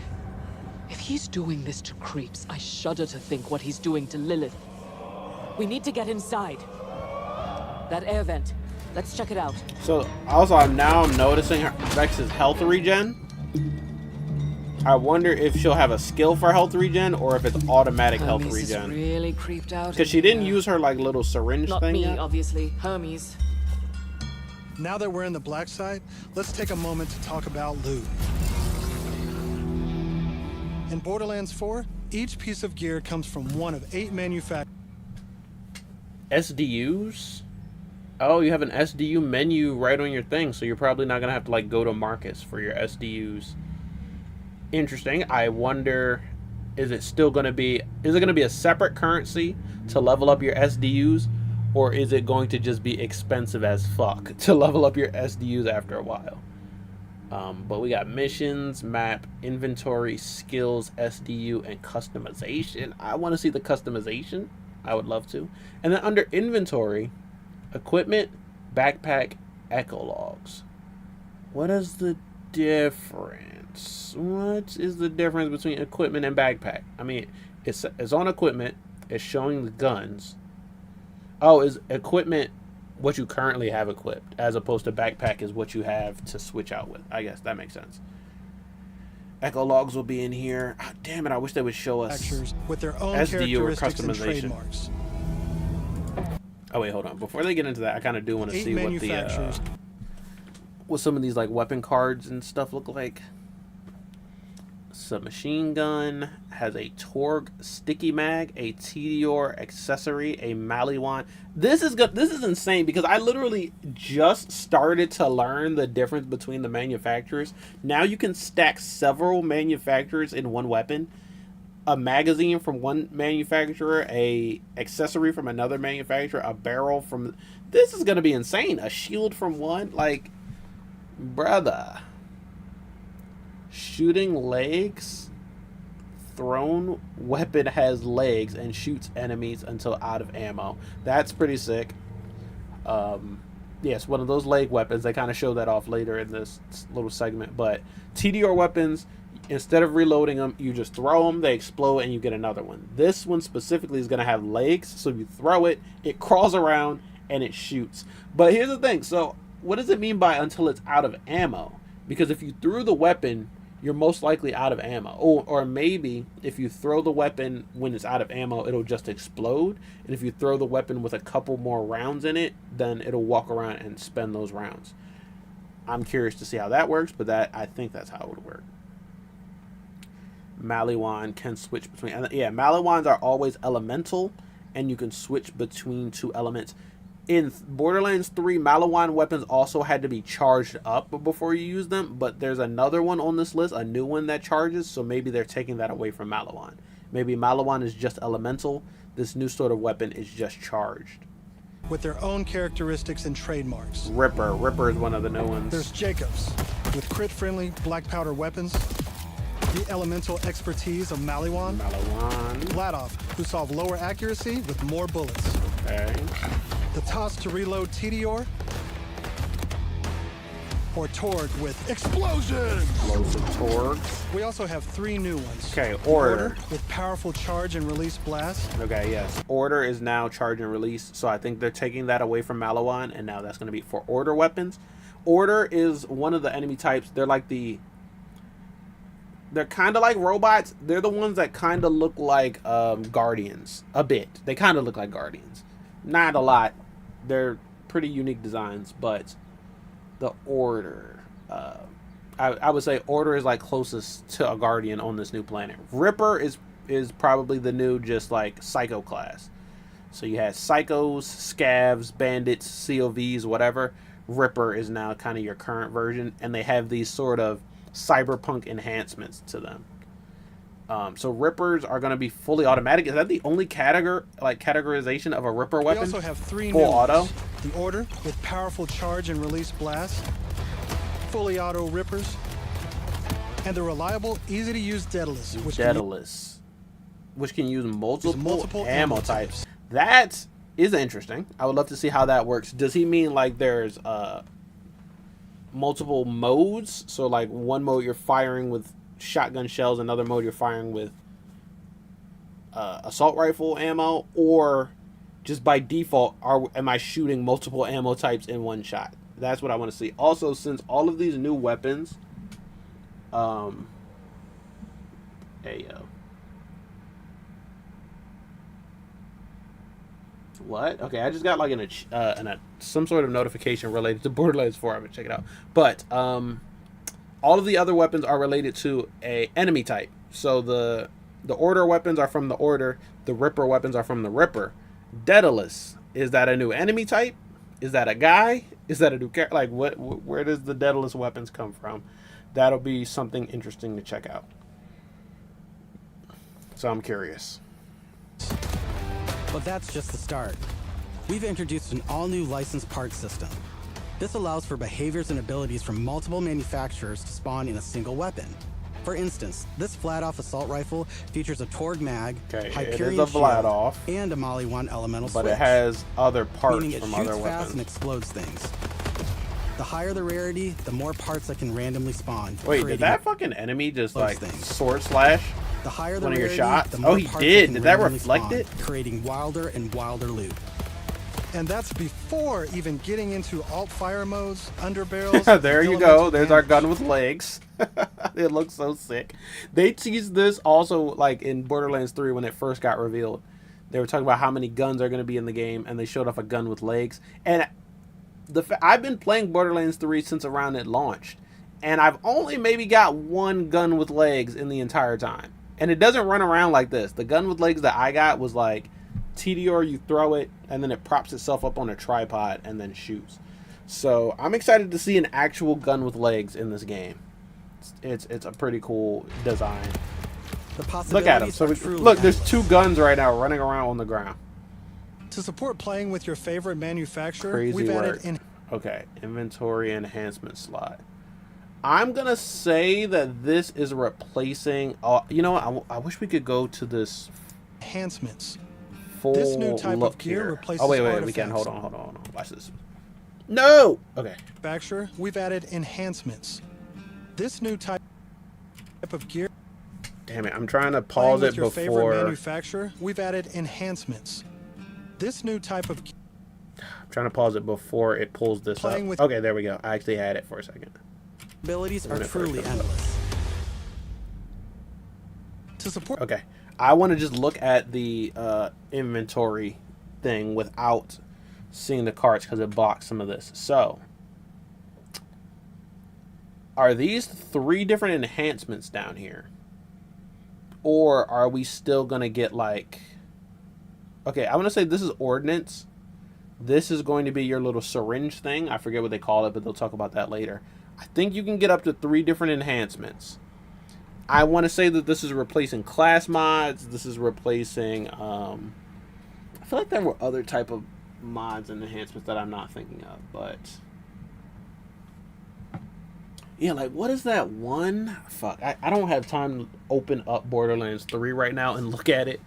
If he's doing this to creeps, I shudder to think what he's doing to Lilith. We need to get inside. That air vent. Let's check it out. So, also, I'm noticing her Vex's health regen. I wonder if she'll have a skill for health regen or if it's automatic health Hermes is regen. really creeped out. Because she didn't use her, like, little syringe Not thing me, yet. obviously. Hermes. Now that we're in the black site, let's take a moment to talk about loot. In Borderlands 4, each piece of gear comes from one of 8 manufacturers. SDUs? Oh, you have an SDU menu right on your thing, so you're probably not going to have to, like, go to Marcus for your SDUs. Interesting. I wonder, is it going to be a separate currency to level up your SDUs, or is it going to just be expensive as fuck to level up your SDUs after a while? But we got missions, map, inventory, skills, SDU, and customization. I want to see the customization. I would love to. And then under inventory, equipment, backpack, echologs. What is the difference? What is the difference between equipment and backpack? I mean, it's on equipment. It's showing the guns. Oh, is equipment what you currently have equipped, as opposed to backpack is what you have to switch out with. I guess that makes sense. Echologs will be in here. Oh, damn it, I wish they would show us with their own SDU or characteristics and customization. trademarks. Oh wait, hold on. Before they get into that, I kind of do want to 8 see what the manufacturers. what some of these like weapon cards and stuff look like. Submachine gun has a Torg sticky mag, a Tedior accessory, a Maliwan. This is good. This is insane because I literally just started to learn the difference between the manufacturers. Now you can stack several manufacturers in one weapon. A magazine from one manufacturer, a accessory from another manufacturer, a barrel from... This is going to be insane. A shield from one, like, brother. Shooting legs. Thrown weapon has legs and shoots enemies until out of ammo. That's pretty sick. Yes, one of those leg weapons. They kind of show that off later in this little segment. But TDR weapons, instead of reloading them, you just throw them, they explode, and you get another one. This one specifically is going to have legs, so if you throw it, it crawls around, and it shoots. But here's the thing. So what does it mean by until it's out of ammo? Because if you threw the weapon, you're most likely out of ammo. Or maybe if you throw the weapon when it's out of ammo, it'll just explode. And if you throw the weapon with a couple more rounds in it, then it'll walk around and spend those rounds. I'm curious to see how that works, but I think that's how it would work. Maliwan can switch between... Yeah, Maliwans are always elemental, and you can switch between two elements. In Borderlands 3, Maliwan weapons also had to be charged up before you use them, but there's another one on this list, a new one that charges, so maybe they're taking that away from Maliwan. Maybe Maliwan is just elemental, this new sort of weapon is just charged. With their own characteristics and trademarks. Ripper is one of the new ones. There's Jacobs, with crit-friendly black powder weapons. The elemental expertise of Maliwan. Vladoff, who solve lower accuracy with more bullets. Okay. The toss to reload TDR, or Torg with explosion. Explosive Torg. We also have 3 new ones. Okay, Order with powerful charge and release blast. Okay, yes. Order is now charge and release, so I think they're taking that away from Maliwan, and now that's going to be for Order weapons. Order is one of the enemy types. They're like they're kind of like robots. They're the ones that kind of look like Guardians a bit. They kind of look like Guardians. Not a lot. They're pretty unique designs, but the Order, I would say Order is like closest to a Guardian on this new planet. Ripper is probably the new just like Psycho class. So you had Psychos, Scavs, Bandits, COVs, whatever. Ripper is now kind of your current version, and they have these sort of cyberpunk enhancements to them. So Rippers are going to be fully automatic. Is that the only categorization of a Ripper weapon? We also have 3 full new auto. Ones. The Order with powerful charge and release blast, fully auto Rippers, and the reliable, easy to use Daedalus, which can use multiple ammo types. That is interesting. I would love to see how that works. Does he mean like there's multiple modes? So like one mode you're firing with shotgun shells, another mode you're firing with assault rifle ammo, or just by default am I shooting multiple ammo types in one shot? That's what I want to see. Also, since all of these new weapons what? Okay, I just got like some sort of notification related to Borderlands 4. I'm gonna check it out. But all of the other weapons are related to a enemy type. So the Order weapons are from the Order. The Ripper weapons are from the Ripper. Daedalus, is that a new enemy type? Is that a guy? Is that a new character? Like where does the Daedalus weapons come from? That'll be something interesting to check out. So I'm curious. But that's just the start. We've introduced an all-new licensed parts system. This allows for behaviors and abilities from multiple manufacturers to spawn in a single weapon. For instance, this Vladoff assault rifle features a Torg mag, Hyperion shield, and a Maliwan elemental switch. But it has other parts meaning from it shoots other fast weapons. and explodes things. The higher the rarity, the more parts that can randomly spawn. Wait, did that fucking enemy just like sword slash the higher the one of your rarity, shots? the more Oh, he parts did. that Did that randomly reflect spawn, it? creating wilder and wilder loot. And that's before even getting into alt-fire modes, underbarrels. There you go. There's our gun with legs. It looks so sick. They teased this also like in Borderlands 3 when it first got revealed. They were talking about how many guns are going to be in the game, and they showed off a gun with legs. And I've been playing Borderlands 3 since around it launched, and I've only maybe got one gun with legs in the entire time. And it doesn't run around like this. The gun with legs that I got was like TDR, you throw it, and then it props itself up on a tripod and then shoots. So I'm excited to see an actual gun with legs in this game. It's a pretty cool design. Look at him. So look, there's 2 guns right now running around on the ground. To support playing with your favorite manufacturer, Crazy we've work. added Okay, inventory enhancement slot. I'm gonna say that this is replacing. You know what? I wish we could go to this Enhancements. full This new type of look gear here. replaces Oh wait, we can. artifacts. Hold on. Watch this. No. Okay. Manufacturer, we've added enhancements. This new type of gear. Damn it! I'm trying to Playing pause with it your favorite before. manufacturer, we've added enhancements. This new type of I'm trying to pause it before it pulls this Playing up. with- Okay, there we go. I actually had it for a second. Abilities are When it first truly comes up. endless. to support. Okay, I want to just look at the inventory thing without seeing the carts because it blocks some of this. So, are these 3 different enhancements down here? Or are we still going to get like... Okay, I want to say this is ordnance. This is going to be your little syringe thing. I forget what they call it, but they'll talk about that later. I think you can get up to 3 different enhancements. I want to say that this is replacing class mods. This is replacing... I feel like there were other type of mods and enhancements that I'm not thinking of, but... Yeah, like, what is that one? Fuck, I don't have time to open up Borderlands 3 right now and look at it.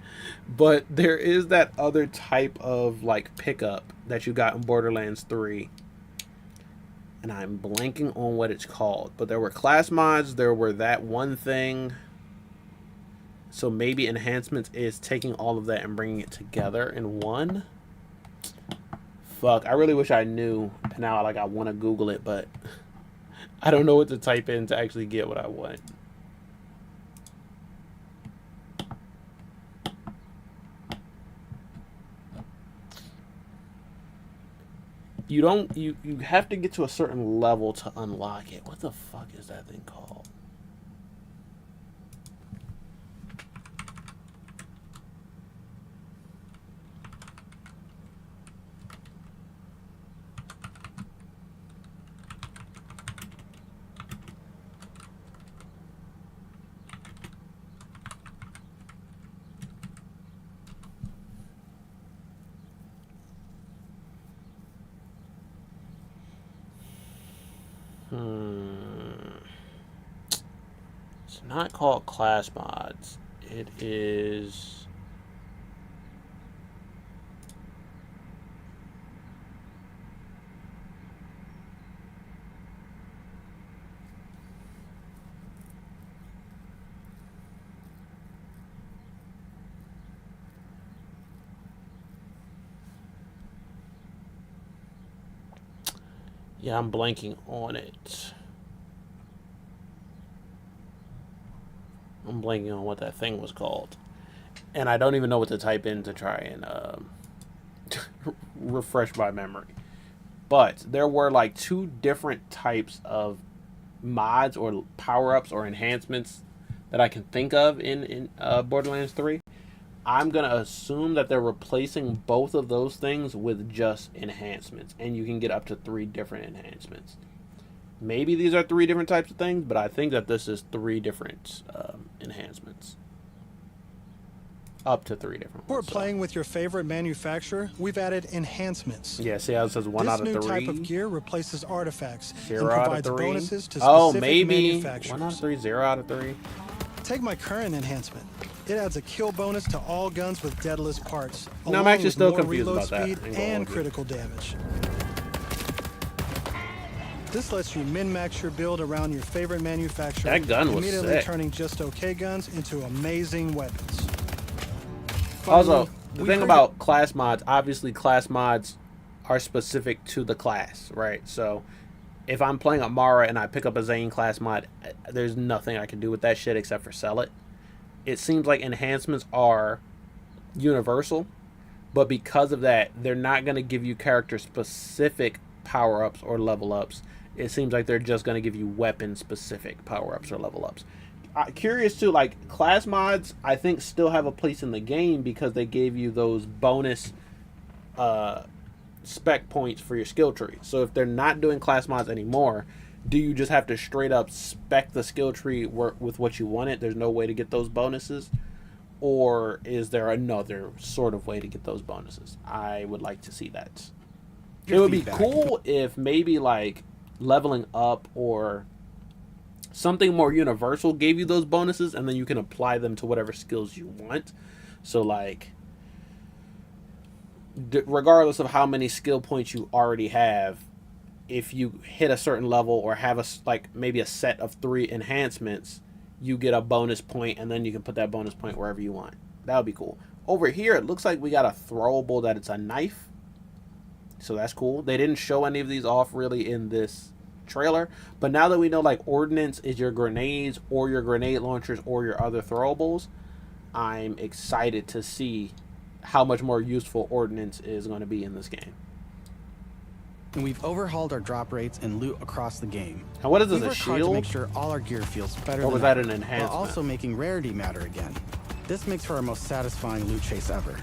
But there is that other type of, like, pickup that you got in Borderlands 3. And I'm blanking on what it's called. But there were class mods, there were that one thing. So maybe enhancements is taking all of that and bringing it together in one. Fuck, I really wish I knew. And now, like, I want to Google it, but... I don't know what to type in to actually get what I want. You have to get to a certain level to unlock it. What the fuck is that thing called? It's not called class mods. It is... Yeah, I'm blanking on it. I'm blanking on what that thing was called. And I don't even know what to type in to try and refresh my memory. But there were like 2 different types of mods or power-ups or enhancements that I can think of in Borderlands 3. I'm going to assume that they're replacing both of those things with just enhancements. And you can get up to 3 different enhancements. Maybe these are 3 different types of things, but I think that this is 3 different enhancements. Up to 3 different For ones. playing with your favorite manufacturer, we've added enhancements. Yeah, see how it says 1 This out of 3? new type of gear replaces artifacts 0 and out of provides 3. bonuses to Oh, specific maybe manufacturers. 1 out of 3, 0 out of 3. Take my current enhancement. It adds a kill bonus to all guns with deadless parts. No, I'm along actually with still more confused reload about that. speed I ain't gonna and hold you. critical damage. This lets you min-max your build around your favorite manufacturer, That gun was immediately sick. turning just okay guns into amazing weapons. Also, Finally, the we thing heard about class mods, obviously class mods are specific to the class, right? So if I'm playing a Mara and I pick up a Zane class mod, there's nothing I can do with that shit except for sell it. It seems like enhancements are universal, but because of that, they're not going to give you character-specific power-ups or level-ups. It seems like they're just going to give you weapon-specific power-ups or level-ups. Curious too, like class mods, I think still have a place in the game because they gave you those bonus spec points for your skill tree. So if they're not doing class mods anymore, do you just have to straight up spec the skill tree work with what you wanted? There's no way to get those bonuses? Or is there another sort of way to get those bonuses? I would like to see that. It would be cool if maybe like leveling up or something more universal gave you those bonuses, and then you can apply them to whatever skills you want. So like, regardless of how many skill points you already have, if you hit a certain level or have a maybe a set of 3 enhancements, you get a bonus point, and then you can put that bonus point wherever you want. That would be cool. Over here, it looks like we got a throwable that it's a knife. So that's cool. They didn't show any of these off really in this trailer. But now that we know like ordnance is your grenades or your grenade launchers or your other throwables, I'm excited to see how much more useful ordnance is going to be in this game. And we've overhauled our drop rates and loot across the game. And what is this, We've a worked hard to shield? make sure all our gear feels better Or than was that ever, an enhancement? while also making rarity matter again. This makes for our most satisfying loot chase ever.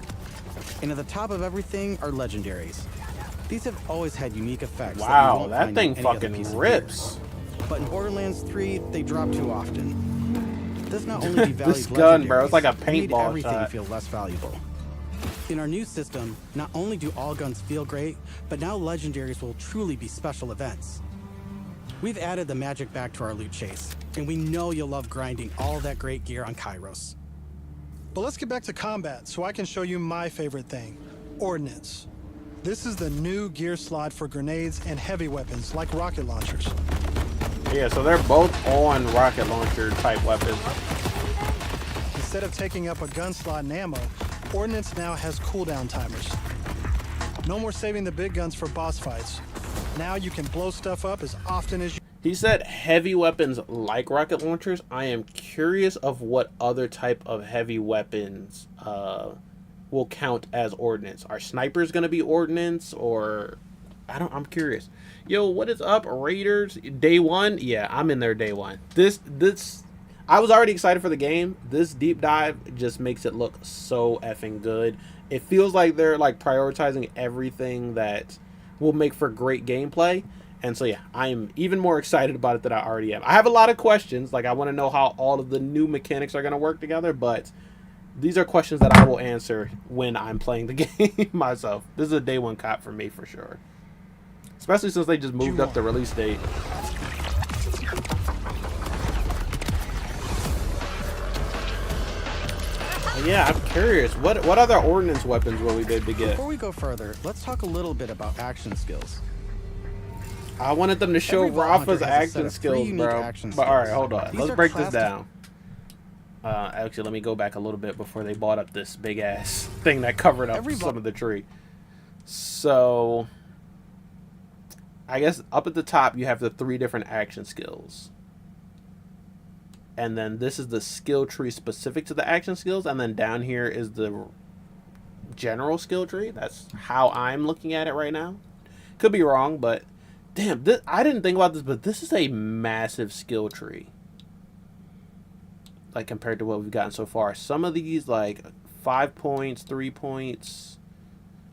And at the top of everything are legendaries. These have always had unique effects. Wow, that, that thing fucking rips. But in Borderlands 3, they drop too often. This not only devalues This gun, bro, it's like a legendaries, it made paintball everything shot. feel less valuable. In our new system, not only do all guns feel great, but now legendaries will truly be special events. We've added the magic back to our loot chase, and we know you'll love grinding all that great gear on Kairos. But let's get back to combat so I can show you my favorite thing, ordnance. This is the new gear slot for grenades and heavy weapons like rocket launchers. Yeah, so they're both on rocket launcher type weapons. Instead of taking up a gun slot and ammo, ordnance now has cooldown timers. No more saving the big guns for boss fights. Now you can blow stuff up as often as you... He said heavy weapons like rocket launchers. I am curious of what other type of heavy weapons will count as ordnance. Are snipers going to be ordnance, or... I'm curious. Yo, what is up, Raiders? Day one? Yeah, I'm in there day one. This I was already excited for the game. This deep dive just makes it look so effing good. It feels like they're like prioritizing everything that will make for great gameplay. And so yeah, I am even more excited about it than I already am. I have a lot of questions. Like, I want to know how all of the new mechanics are going to work together, but these are questions that I will answer when I'm playing the game myself. This is a day one cop for me for sure. Especially since they just moved up the release date. Yeah, I'm curious. What other ordnance weapons will we be able to get? Before we go further, let's talk a little bit about action skills. I wanted them to show Every Vault Hunter Rafa's has a set action of skills, 3 unique bro. action But all right, skills. hold on. These Let's are break this classed- down. Actually, let me go back a little bit before they bought up this big ass thing that covered up Every some of the tree. So, I guess up at the top you have the 3 different action skills. And then this is the skill tree specific to the action skills. And then down here is the general skill tree. That's how I'm looking at it right now. Could be wrong, but damn, I didn't think about this, but this is a massive skill tree. Like, compared to what we've gotten so far. Some of these, like, 5 points, 3 points.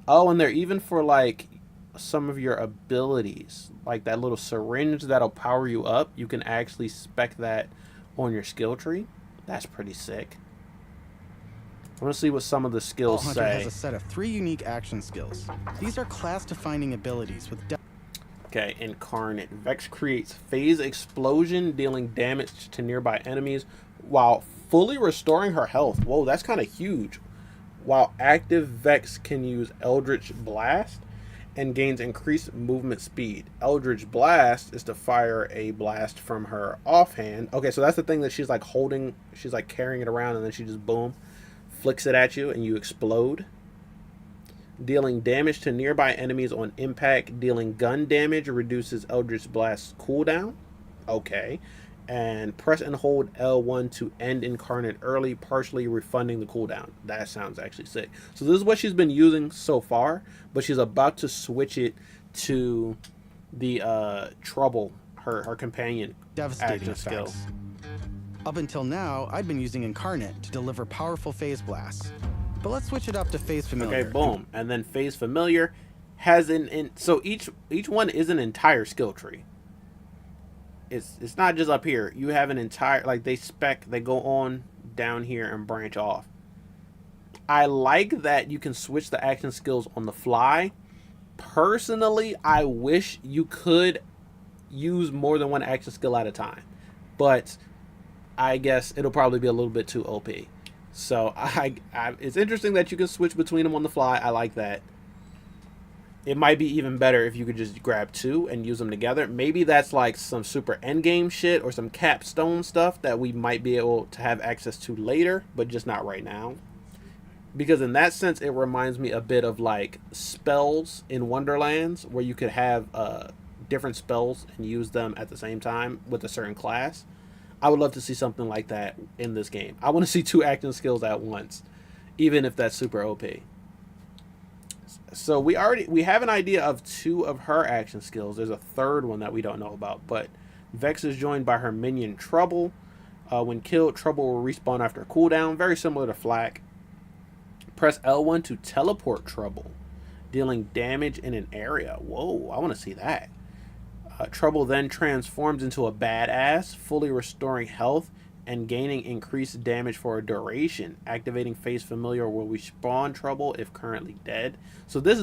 Oh, and they're even for, like, some of your abilities. Like that little syringe that'll power you up. You can actually spec that on your skill tree. That's pretty sick. I want to see what some of the skills Vault Hunter say. has a set of 3 unique action skills. These are class-defining abilities with Okay, Incarnate. Vex creates phase explosion, dealing damage to nearby enemies while fully restoring her health. Whoa, that's kind of huge. While active, Vex can use Eldritch Blast and gains increased movement speed. Eldritch Blast is to fire a blast from her offhand. Okay, so that's the thing that she's like holding, she's like carrying it around, and then she just boom, flicks it at you and you explode. Dealing damage to nearby enemies on impact. Dealing gun damage reduces Eldritch Blast's cooldown. Okay. And press and hold L1 to end Incarnate early, partially refunding the cooldown. That sounds actually sick. So this is what she's been using so far, but she's about to switch it to the Trouble, her companion devastating active skill. effects. Up until now, I'd been using Incarnate to deliver powerful phase blasts. But let's switch it up to phase familiar. Okay, boom. And then phase familiar has so each one is an entire skill tree. It's not just up here. You have an entire, like, they go on down here and branch off. I like that you can switch the action skills on the fly. Personally, I wish you could use more than one action skill at a time. but I guess it'll probably be a little bit too OP. So it's interesting that you can switch between them on the fly. I like that. It might be even better if you could just grab 2 and use them together. Maybe that's like some super endgame shit or some capstone stuff that we might be able to have access to later, but just not right now. Because in that sense, it reminds me a bit of like spells in Wonderlands, where you could have different spells and use them at the same time with a certain class. I would love to see something like that in this game. I want to see 2 action skills at once, even if that's super OP. So we have an idea of 2 of her action skills. There's a third one that we don't know about, but Vex is joined by her minion Trouble. When killed, Trouble will respawn after a cooldown, very similar to Flak. Press L1 to teleport Trouble, dealing damage in an area. Whoa, I want to see that. Trouble then transforms into a badass, fully restoring health and gaining increased damage for a duration. Activating Face Familiar will respawn Trouble if currently dead. So this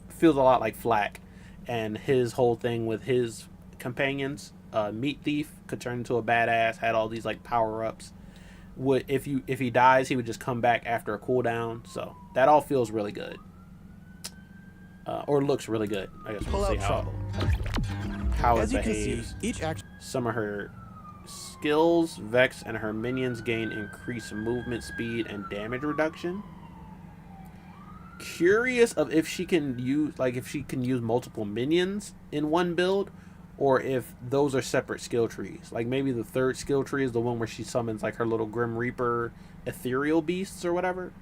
feels a lot like Flak and his whole thing with his companions. Meat Thief could turn into a badass, had all these like power-ups. If he dies, he would just come back after a cooldown. So that all feels really good. Or looks really good. I guess we'll see how it behaves. Each action. Some of her skills, Vex and her minions gain increased movement speed and damage reduction. Curious of if she can use multiple minions in one build, or if those are separate skill trees. Like maybe the third skill tree is the one where she summons like her little Grim Reaper ethereal beasts or whatever.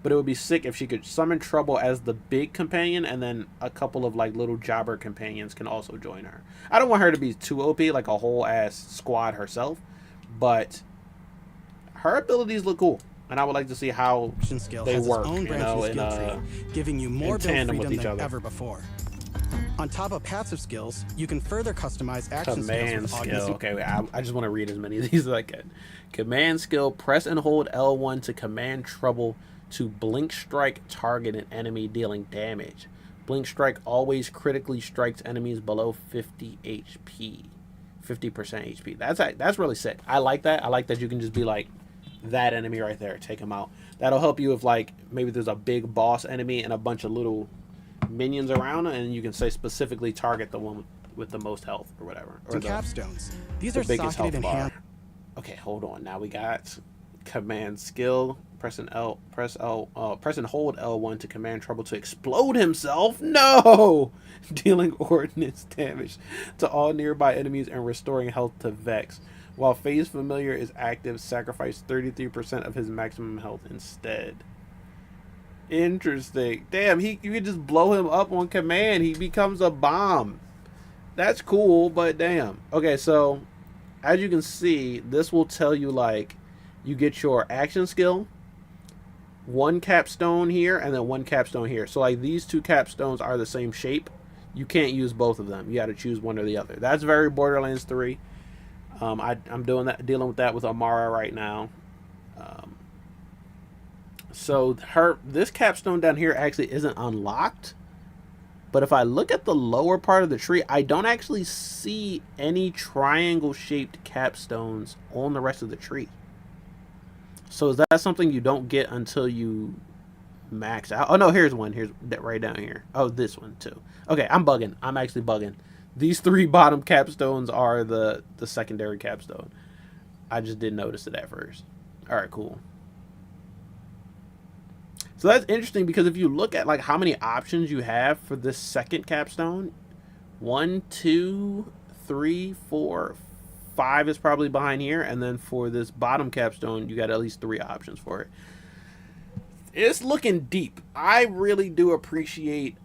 But it would be sick if she could summon Trouble as the big companion, and then a couple of like little jobber companions can also join her. I don't want her to be too OP, like a whole ass squad herself, but her abilities look cool, and I would like to see how they work, giving you more in build tandem freedom with each than other. ever before. On top of passive skills, you can further customize action Command skills with skill. Okay, I just want to read as many of these as I can. Command skill: press and hold L1 to command Trouble to blink strike target an enemy, dealing damage. Blink strike always critically strikes enemies below 50 HP, 50% HP. That's really sick. I like that. I like that you can just be like that enemy right there, take him out. That'll help you if like maybe there's a big boss enemy and a bunch of little minions around, and you can say specifically target the one with the most health or whatever. Or the capstones. These are biggest health socketed and bar. Okay, hold on. Now we got command skill. Press and hold L1 to command Trouble to explode himself. No! Dealing ordnance damage to all nearby enemies and restoring health to Vex. While Phase Familiar is active, sacrifice 33% of his maximum health instead. Interesting. Damn, you can just blow him up on command. He becomes a bomb. That's cool, but damn. Okay, so as you can see, this will tell you like you get your action skill, one capstone here, and then one capstone here. So like these 2 capstones are the same shape. You can't use both of them. You got to choose one or the other. That's very Borderlands 3. I'm dealing with that with Amara right now. So this capstone down here actually isn't unlocked. But if I look at the lower part of the tree, I don't actually see any triangle-shaped capstones on the rest of the tree. So is that something you don't get until you max out? Oh, no, here's one. Here's that right down here. Oh, this one, too. Okay, I'm bugging. I'm actually bugging. These 3 bottom capstones are the secondary capstone. I just didn't notice it at first. All right, cool. So that's interesting because if you look at like how many options you have for this second capstone, 1, 2, 3, 4, 5 is probably behind here, and then for this bottom capstone, you got at least 3 options for it. It's looking deep. I really do appreciate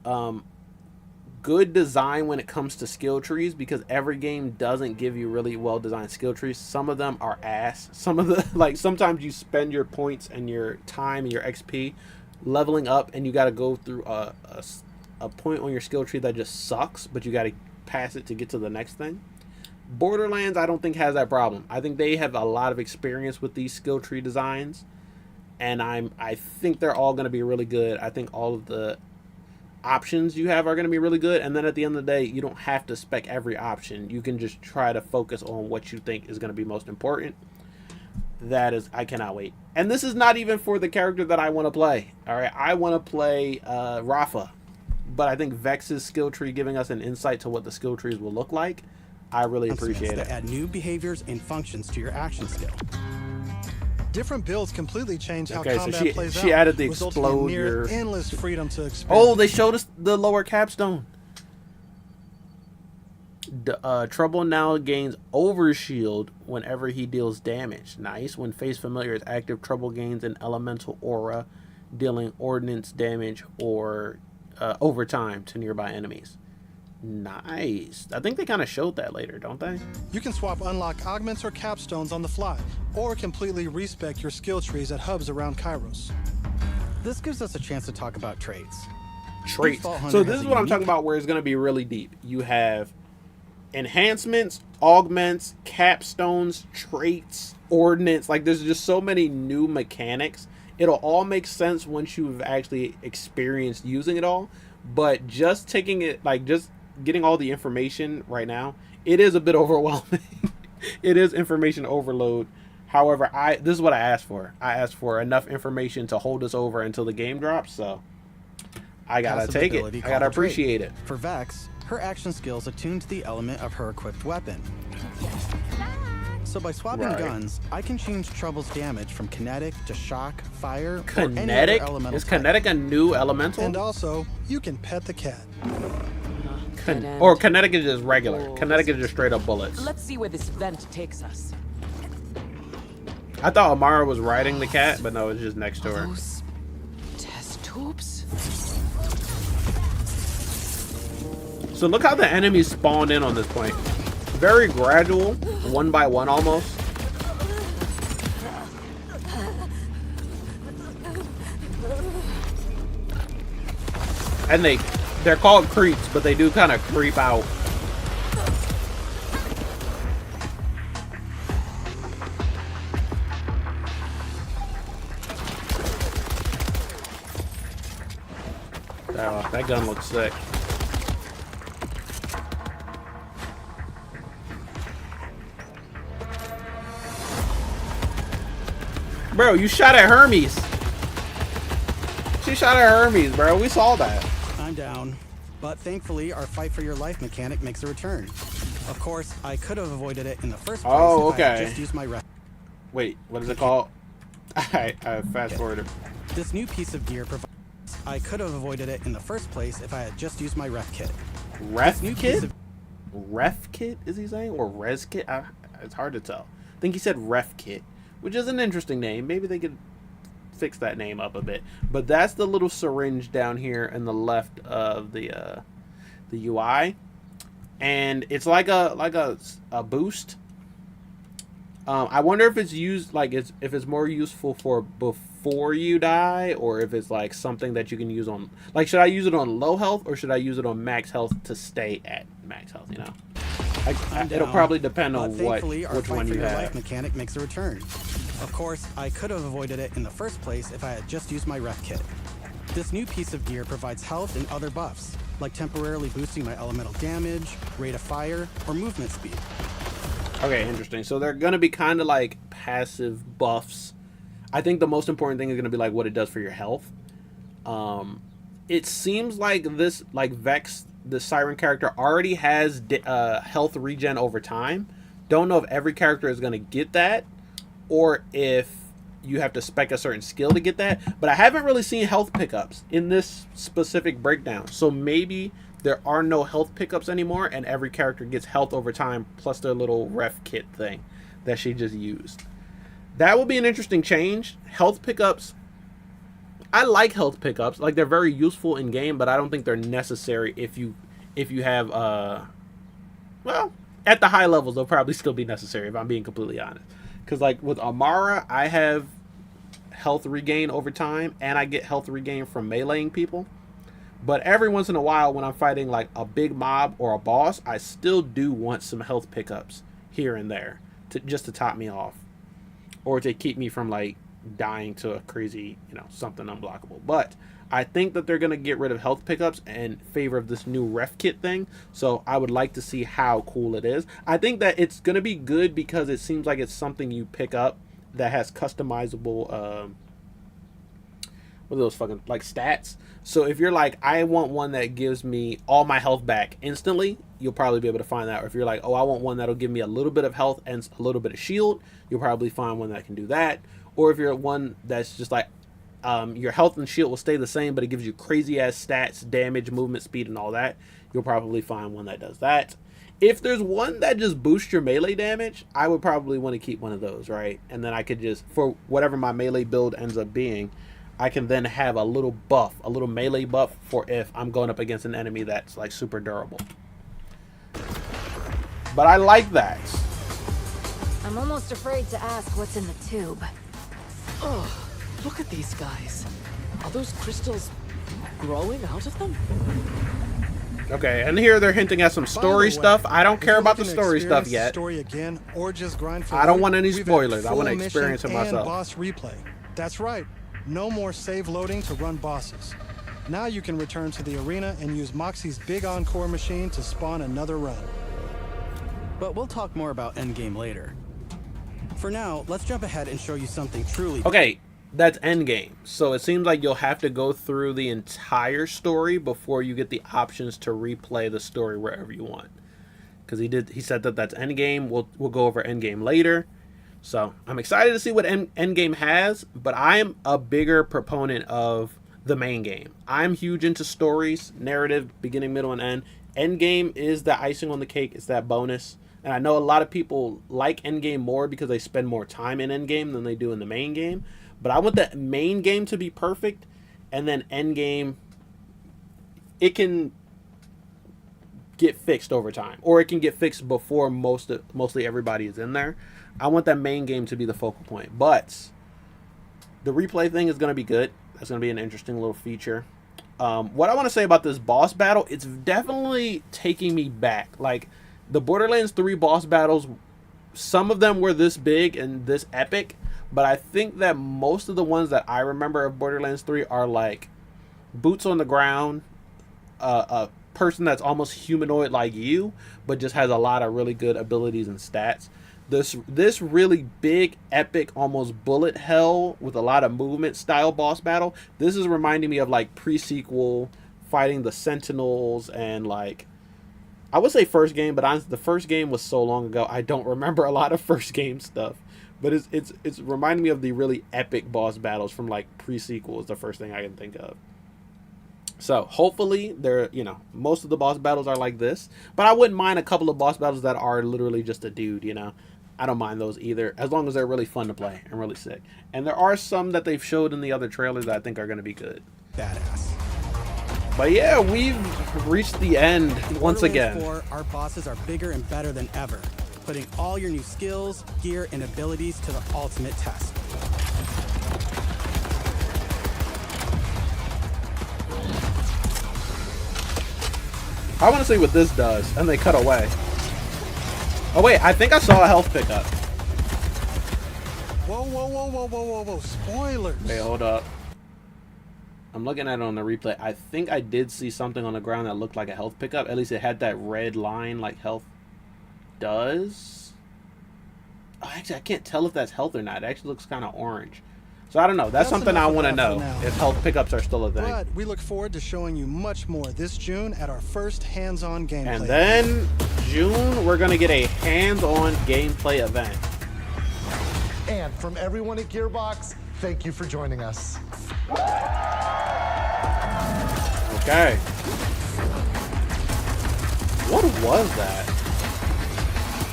good design when it comes to skill trees, because every game doesn't give you really well designed skill trees. Some of them are ass. Some of the like sometimes you spend your points and your time and your XP leveling up, and you got to go through a point on your skill tree that just sucks, but you got to pass it to get to the next thing. Borderlands, I don't think has that problem. I think they have a lot of experience with these skill tree designs, and I think they're all going to be really good. I think all of the options you have are going to be really good. And then at the end of the day, you don't have to spec every option. You can just try to focus on what you think is going to be most important. That is, I cannot wait. And this is not even for the character that I want to play. All right, I want to play Rafa. But I think Vex's skill tree giving us an insight to what the skill trees will look like, I really appreciate it. That add new behaviors and functions to your action skill. Different builds completely change how Okay, so combat plays out. she added the resulting in explode near your... endless freedom to experiment. Oh, they showed us the lower capstone. Trouble now gains overshield whenever he deals damage. Nice. When face familiar is active, Trouble gains an elemental aura, dealing ordnance damage or over time to nearby enemies. Nice. I think they kind of showed that later, don't they? You can swap unlock augments or capstones on the fly, or completely respec your skill trees at hubs around Kairos. This gives us a chance to talk about traits. Traits. So this is what I'm talking about, where it's going to be really deep. You have enhancements, augments, capstones, traits, ordnance. Like, there's just so many new mechanics. It'll all make sense once you've actually experienced using it all. But just taking it, like, just getting all the information right now, it is a bit overwhelming. It is information overload. However, this is what I asked for. I asked for enough information to hold us over until the game drops, so I gotta take it. I gotta appreciate it. For Vex, her action skills attune to the element of her equipped weapon. So by swapping guns, I can change Trouble's damage from kinetic to shock, fire, kinetic? or any other elemental Is kinetic type. a new elemental? And also, you can pet the cat. Or kinetic is just regular. Kinetic is just straight up bullets. Let's see where this vent takes us. I thought Amara was riding the cat, but no, it's just next to her. Those test tubes? So look how the enemies spawned in on this point. Very gradual, one by one almost. And they're called creeps, but they do kind of creep out. That gun looks sick. Bro, you shot at Hermes. She shot at Hermes, bro. We saw that. I'm down. But thankfully, our fight for your life mechanic makes a return. Of course, I could have avoided it in the first place if I had okay. just used my ref. Wait, what is it called? I fast forwarded. This new piece of gear provides... I could have avoided it in the first place if I had just used my ref kit. Ref kit? Ref kit, is he saying? Or res kit? It's hard to tell. I think he said ref kit, which is an interesting name. Maybe they could fix that name up a bit. But that's the little syringe down here in the left of the UI, and it's like a boost. I wonder if it's used if it's more useful for before you die, or if it's like something that you can use on, like, should I use it on low health or should I use it on max health to stay at max health? You know, it'll probably depend on which one you have. Life mechanic makes a return. Of course, I could have avoided it in the first place if I had just used my ref kit. This new piece of gear provides health and other buffs, like temporarily boosting my elemental damage, rate of fire, or movement speed. Okay, interesting. So they're going to be kind of like passive buffs. I think the most important thing is going to be like what it does for your health. It seems like this, like Vex, the Siren character, already has health regen over time. Don't know if every character is going to get that, or if you have to spec a certain skill to get that. But I haven't really seen health pickups in this specific breakdown. So maybe there are no health pickups anymore, and every character gets health over time, plus their little ref kit thing that she just used. That would be an interesting change. Health pickups, I like health pickups. Like, they're very useful in game, but I don't think they're necessary if you have, well, at the high levels, they'll probably still be necessary, if I'm being completely honest. Because, like, with Amara, I have health regain over time, and I get health regain from meleeing people. But every once in a while, when I'm fighting like a big mob or a boss, I still do want some health pickups here and there just to top me off, or to keep me from like dying to a crazy, something unblockable. But I think that they're going to get rid of health pickups in favor of this new ref kit thing. So I would like to see how cool it is. I think that it's going to be good because it seems like it's something you pick up that has customizable, what are those fucking, like, stats. So if you're like, I want one that gives me all my health back instantly, you'll probably be able to find that. Or if you're like, oh, I want one that'll give me a little bit of health and a little bit of shield, you'll probably find one that can do that. Or if you're one that's just like, your health and shield will stay the same, but it gives you crazy ass stats, damage, movement speed, and all that, you'll probably find one that does that. If there's one that just boosts your melee damage, I would probably want to keep one of those, right? And then I could just, for whatever my melee build ends up being, I can then have a little buff, a little melee buff for if I'm going up against an enemy that's like super durable. But I like that. I'm almost afraid to ask what's in the tube. Oh, look at these guys. Are those crystals growing out of them? Okay, and here they're hinting at some story stuff. I don't care about the story stuff yet. Story again, or just grind for I don't loot, want any we've spoilers. had I want to full experience it mission and myself. boss replay. That's right. No more save loading to run bosses. Now you can return to the arena and use Moxie's big encore machine to spawn another run. But we'll talk more about endgame later. For now, let's jump ahead and show you something truly... Okay, that's endgame. So it seems like you'll have to go through the entire story before you get the options to replay the story wherever you want. Because he said that that's endgame. We'll go over endgame later. So I'm excited to see what endgame has, but I'm a bigger proponent of the main game. I'm huge into stories, narrative, beginning, middle, and end. Endgame is the icing on the cake. It's that bonus. And I know a lot of people like endgame more because they spend more time in endgame than they do in the main game. But I want the main game to be perfect, and then endgame, it can get fixed over time, or it can get fixed before mostly everybody is in there. I want that main game to be the focal point. But the replay thing is going to be good. That's going to be an interesting little feature. What I want to say about this boss battle, it's definitely taking me back. Like, the Borderlands 3 boss battles, some of them were this big and this epic, but I think that most of the ones that I remember of Borderlands 3 are like boots on the ground, a person that's almost humanoid like you, but just has a lot of really good abilities and stats. This really big, epic, almost bullet hell with a lot of movement style boss battle, this is reminding me of like pre-sequel fighting the Sentinels and like, I would say first game, but honestly, the first game was so long ago, I don't remember a lot of first game stuff. But it's reminding me of the really epic boss battles from like pre-sequel is the first thing I can think of. So hopefully most of the boss battles are like this, but I wouldn't mind a couple of boss battles that are literally just a dude, I don't mind those either, as long as they're really fun to play and really sick. And there are some that they've showed in the other trailers that I think are going to be good. Badass. But yeah, we've reached the end once again. Borderlands 4, our bosses are bigger and better than ever, putting all your new skills, gear, and abilities to the ultimate test. I want to see what this does, and they cut away. Oh wait, I think I saw a health pickup. Whoa. Spoilers. Hey, hold up. I'm looking at it on the replay. I think I did see something on the ground that looked like a health pickup. At least it had that red line like health does. Oh, actually, I can't tell if that's health or not. It actually looks kind of orange. So I don't know. That's something I want to know, if health pickups are still a thing. But we look forward to showing you much more this June at our first hands-on gameplay. And then June, we're going to get a hands-on gameplay event. And from everyone at Gearbox, thank you for joining us. Okay. What was that?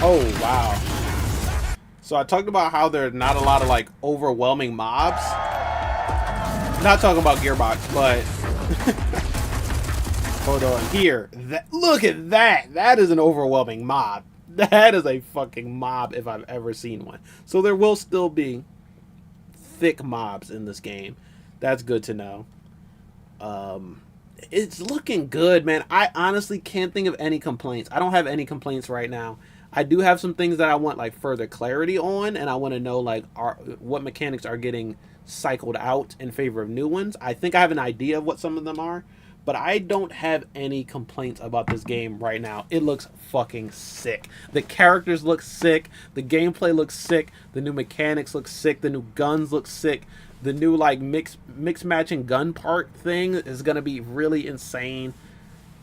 Oh, wow. So I talked about how there's not a lot of like overwhelming mobs. Not talking about Gearbox, but hold on here. Look at that. That is an overwhelming mob. That is a fucking mob if I've ever seen one. So there will still be thick mobs in this game. That's good to know. It's looking good, man. I honestly can't think of any complaints. I don't have any complaints right now. I do have some things that I want like further clarity on, and I want to know like what mechanics are getting cycled out in favor of new ones. I think I have an idea of what some of them are, but I don't have any complaints about this game right now. It looks fucking sick. The characters look sick. The gameplay looks sick. The new mechanics look sick. The new guns look sick. The new like mix matching gun part thing is gonna be really insane.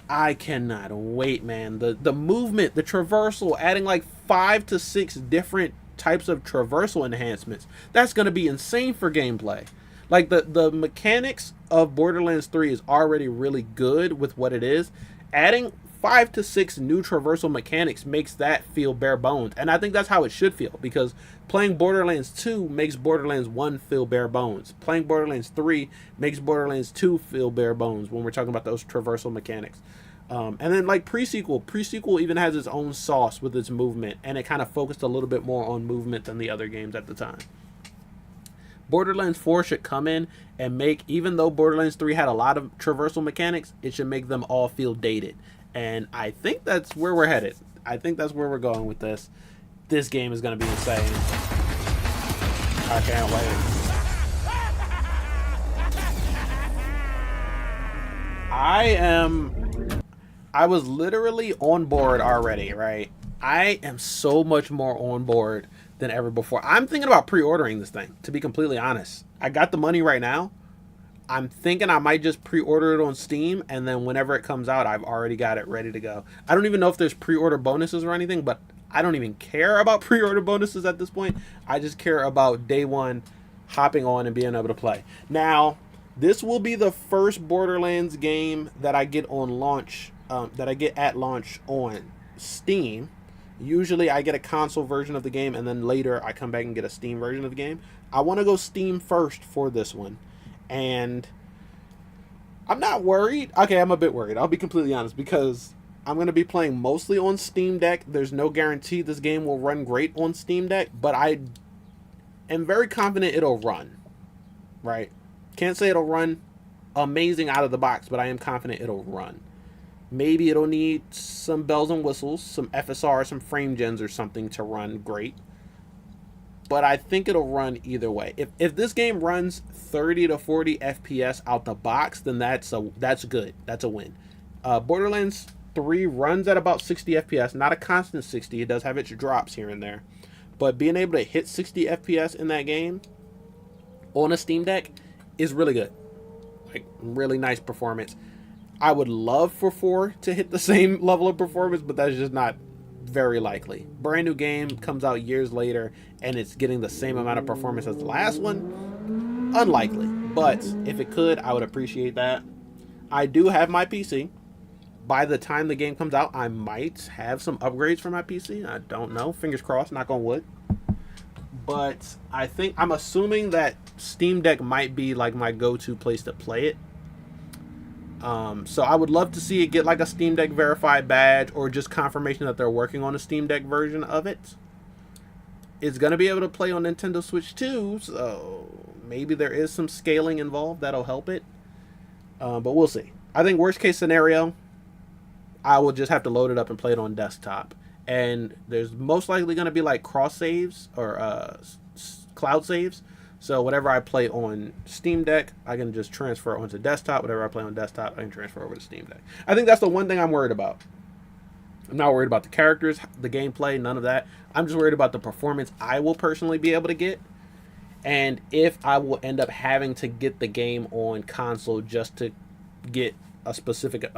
I cannot wait, man. The movement, the traversal, adding like 5 to 6 different types of traversal enhancements. That's gonna be insane for gameplay. Like the mechanics of Borderlands 3 is already really good with what it is. Adding 5 to 6 new traversal mechanics makes that feel bare bones. And I think that's how it should feel, because playing Borderlands 2 makes Borderlands 1 feel bare bones. Playing Borderlands 3 makes Borderlands 2 feel bare bones when we're talking about those traversal mechanics. And then like pre-sequel even has its own sauce with its movement, and it kind of focused a little bit more on movement than the other games at the time. Borderlands 4 should come in and make, even though Borderlands 3 had a lot of traversal mechanics, it should make them all feel dated. And I think that's where we're headed. I think that's where we're going with this. This game is going to be insane. I can't wait. I was literally on board already, right? I am so much more on board than ever before. I'm thinking about pre-ordering this thing, to be completely honest. I got the money right now. I'm thinking I might just pre-order it on Steam, and then whenever it comes out, I've already got it ready to go. I don't even know if there's pre-order bonuses or anything, but I don't even care about pre-order bonuses at this point. I just care about day one hopping on and being able to play. Now, this will be the first Borderlands game that I get on launch, at launch on Steam. Usually I get a console version of the game, and then later I come back and get a Steam version of the game. I want to go Steam first for this one. And I'm not worried. Okay, I'm a bit worried. I'll be completely honest, because I'm going to be playing mostly on Steam Deck. There's no guarantee this game will run great on Steam Deck, but I am very confident it'll run, right? Can't say it'll run amazing out of the box, but I am confident it'll run. Maybe it'll need some bells and whistles, some FSR, some frame gens or something to run great. But I think it'll run either way. If this game runs 30 to 40 FPS out the box, then that's good. That's a win. Borderlands 3 runs at about 60 FPS, not a constant 60. It does have its drops here and there. But being able to hit 60 FPS in that game on a Steam Deck is really good. Like, really nice performance. I would love for 4 to hit the same level of performance, but that's just not very likely. Brand new game comes out years later and it's getting the same amount of performance as the last one. Unlikely, but if it could, I would appreciate that. I do have my PC. By the time the game comes out, I might have some upgrades for my PC. I don't know. Fingers crossed, knock on wood. But I'm assuming that Steam Deck might be like my go-to place to play it. So I would love to see it get like a Steam Deck verified badge, or just confirmation that they're working on a Steam Deck version of it. It's going to be able to play on Nintendo Switch too, so maybe there is some scaling involved that'll help it. But we'll see. I think worst case scenario, I will just have to load it up and play it on desktop. And there's most likely going to be like cross saves or cloud saves. So whatever I play on Steam Deck, I can just transfer onto desktop. Whatever I play on desktop, I can transfer over to Steam Deck. I think that's the one thing I'm worried about. I'm not worried about the characters, the gameplay, none of that. I'm just worried about the performance I will personally be able to get, and if I will end up having to get the game on console just to get a specific